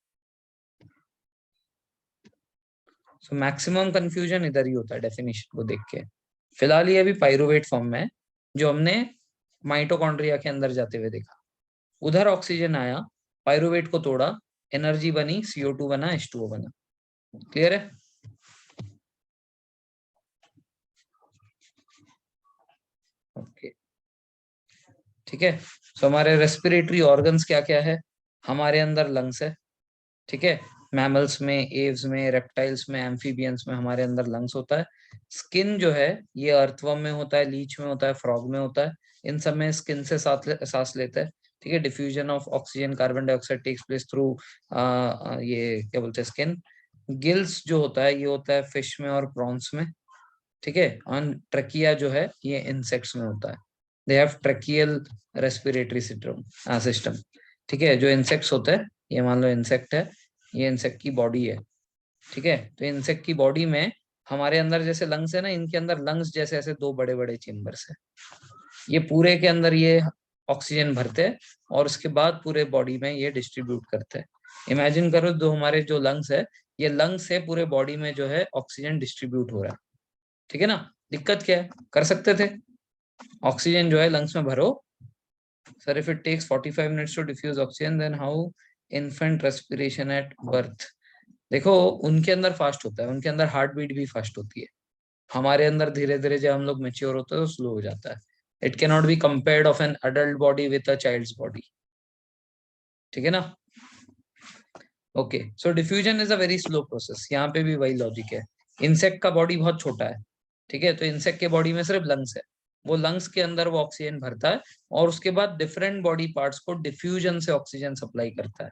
सो मैक्सिमम कंफ्यूजन इधर ही होता है डेफिनेशन को देख के। फिलहाल ये अभी पाइरुवेट फॉर्म में है, जो हमने माइटोकॉन्ड्रिया के अंदर जाते हुए देखा। उधर ऑक्सीजन आया, पाइरुवेट को तोड़ा, एनर्जी बनी, CO2 बना, H2O बना। क्लियर है? ओके, ठीक है। सो हमारे रेस्पिरेटरी ऑर्गन्स क्या क्या है, हमारे अंदर लंग्स है, ठीक है। मैमल्स में, एव्स में, रेप्टाइल्स में, एम्फीबियंस में हमारे अंदर लंग्स होता है। स्किन जो है ये अर्थवर्म में होता है, लीच में होता है, फ्रॉग में होता है, इन सब में स्किन से सांस लेते हैं, ठीक है। Diffusion of oxygen carbon dioxide takes place through ये क्या बोलते हैं स्किन। गिल्स जो होता है ये होता है फिश में और प्रॉन्स में, ठीक है। और ट्रकिया जो है ये इंसेक्ट्स में होता है, they have tracheal respiratory system, ठीक है। जो इंसेक्ट्स होते हैं, ये मान लो इंसेक्ट है, ये इंसेक्ट की बॉडी है, ठीक है। तो इंसेक्ट की बॉडी में हमारे अंदर जैसे लंग्स है ना, इनके अंदर लंग्स जैसे ऐसे दो बड़े बड़े चेम्बर्स है, ये पूरे के अंदर ये ऑक्सीजन भरते हैं और उसके बाद पूरे बॉडी में ये डिस्ट्रीब्यूट करते हैं। इमेजिन करो दो हमारे जो लंग्स है, ये लंग्स से पूरे बॉडी में जो है ऑक्सीजन डिस्ट्रीब्यूट हो रहा है, ठीक है ना। दिक्कत क्या है, कर सकते थे, ऑक्सीजन जो है लंग्स में भरो। Sir if it takes 45 minutes to diffuse oxygen then how infant respiration at birth. देखो उनके अंदर फास्ट होता है, उनके अंदर हार्ट बीट भी फास्ट होती है, हमारे अंदर धीरे धीरे जब हम लोग मेच्योर होते हैं तो स्लो हो जाता है। It can not be compared of an adult body with a child's body, ठीक है ना। Okay, so diffusion is a very slow process, यहाँ पे भी वही लॉजिक है। इंसेक्ट का बॉडी बहुत छोटा है, ठीक है, तो इंसेक्ट के बॉडी में सिर्फ लंग्स है, वो लंग्स के अंदर वो ऑक्सीजन भरता है और उसके बाद डिफरेंट बॉडी पार्ट्स को डिफ्यूजन से ऑक्सीजन सप्लाई करता है।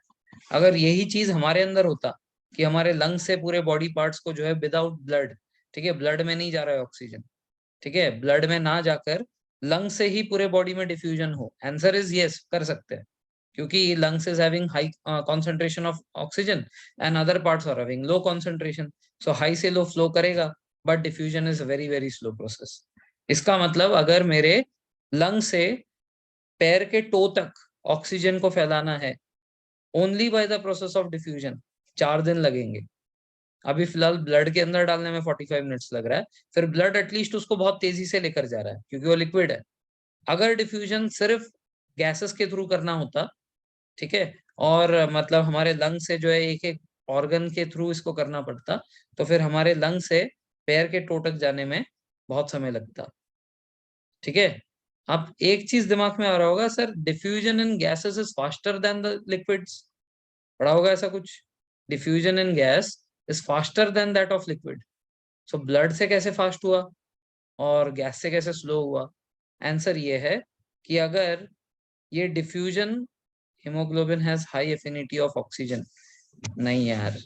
अगर यही चीज हमारे अंदर होता कि हमारे लंग्स से पूरे बॉडी पार्ट्स को जो है विदाउट ब्लड, ठीक है, ब्लड में नहीं जा रहा है ऑक्सीजन, ठीक है, ब्लड में ना जाकर लंग से ही पूरे बॉडी में डिफ्यूजन हो, आंसर इज यस, कर सकते हैं, क्योंकि lungs is having high concentration of oxygen and other parts are having low concentration, so high से लो फ्लो करेगा, but diffusion is very very slow process. इसका मतलब अगर मेरे लंग से पैर के टो तक ऑक्सीजन को फैलाना है only by the process of diffusion, 4 दिन लगेंगे। अभी फिलहाल ब्लड के अंदर डालने में 45 मिनट्स लग रहा है, फिर ब्लड एटलीस्ट उसको बहुत तेजी से लेकर जा रहा है क्योंकि वो लिक्विड है। अगर डिफ्यूजन सिर्फ गैसेस के थ्रू करना होता, ठीक है, और मतलब हमारे लंग से जो है एक एक ऑर्गन के थ्रू इसको करना पड़ता, तो फिर हमारे लंग से पैर के टो तक जाने में बहुत समय लगता, ठीक है। अब एक चीज दिमाग में आ रहा होगा, sir diffusion in gases is faster than the liquids, पढ़ा होगा ऐसा कुछ, diffusion in gas is faster than that of liquid, so blood से कैसे फास्ट हुआ और गैस से कैसे स्लो हुआ। आंसर ये है कि अगर ये diffusion, haemoglobin has high affinity of oxygen, नहीं यार,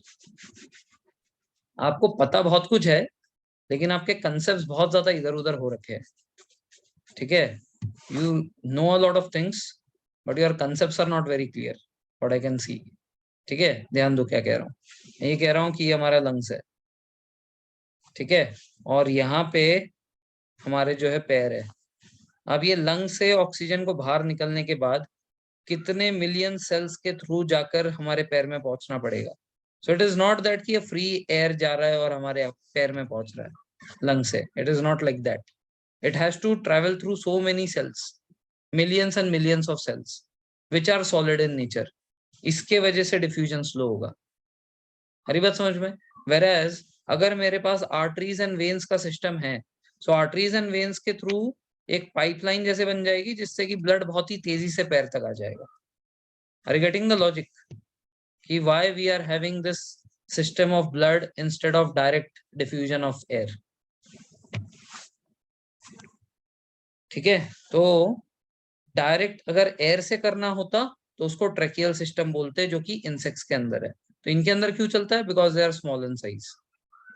आपको पता बहुत कुछ है लेकिन आपके कंसेप्ट बहुत ज्यादा इधर उधर हो रखे हैं, ठीक है, you know a lot of things but your concepts are not very clear, what I can see, ठीक है। ध्यान दो क्या कह रहा हूँ, ये कह रहा हूँ कि ये हमारा लंग्स है, ठीक है, और यहाँ पे हमारे जो है पैर है। अब ये लंग से ऑक्सीजन को बाहर निकलने के बाद कितने मिलियन सेल्स के थ्रू जाकर हमारे पैर में पहुंचना पड़ेगा। सो इट इज नॉट दैट कि ये फ्री एयर जा रहा है और हमारे पैर में पहुंच रहा है लंग से, it is not like that, it has to travel through so many cells, millions and millions of cells which are solid in nature, इसके वजह से डिफ्यूजन स्लो होगा। हरी बात समझ में। वेराज अगर मेरे पास आर्टरीज एंड वेन्स का सिस्टम है, सो आर्टरीज एंड वेन्स के थ्रू एक पाइपलाइन जैसे बन जाएगी जिससे कि ब्लड बहुत ही तेजी से पैर तक आ जाएगा। Are you getting the logic कि why we are having this system of blood instead of direct diffusion of air, ठीक है। तो डायरेक्ट अगर एयर से करना होता तो उसको ट्रेकियल सिस्टम बोलते हैं, जो कि इंसेक्ट्स के अंदर है। तो इनके अंदर क्यों चलता है, because they are small in size,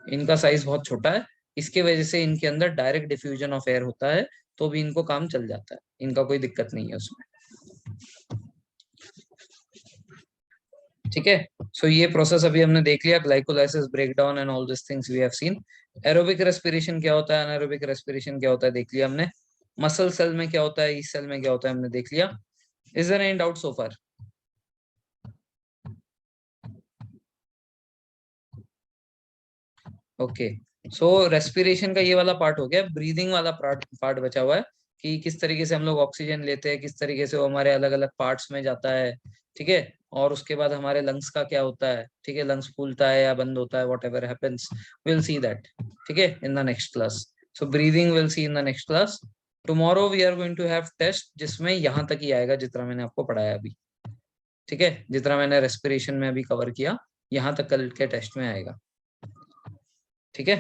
इनका साइज बहुत छोटा है, इसके वजह से इनके अंदर डायरेक्ट डिफ्यूजन ऑफ एयर होता है, तो भी इनको काम चल जाता है, इनका कोई दिक्कत नहीं है उसमें, ठीक है। सो ये प्रोसेस अभी हमने देख लिया, glycolysis, breakdown and all this things we have seen. Aerobic respiration क्या होता है, एनारोबिक रेस्पिरेशन क्या होता है देख लिया हमने, मसल सेल में क्या होता है, इस सेल में क्या होता है हमने देख लिया। Is there any doubt so far? Okay, so respiration का ये वाला पार्ट हो गया, ब्रीदिंग वाला पार्ट बचा हुआ है कि किस तरीके से हम लोग ऑक्सीजन लेते हैं, किस तरीके से वो हमारे अलग अलग पार्ट्स में जाता है, ठीक है, और उसके बाद हमारे लंग्स का क्या होता है, ठीक है, लंग्स फूलता है या बंद होता है, whatever happens, will see that, ठीक है, in the next class. So breathing will see in the next class. Tomorrow we are going to have test जिसमें यहाँ तक ही आएगा जितना मैंने आपको पढ़ाया अभी, ठीक है, जितना मैंने रेस्पिरेशन में अभी कवर किया यहाँ तक कल के टेस्ट में आएगा, ठीक है।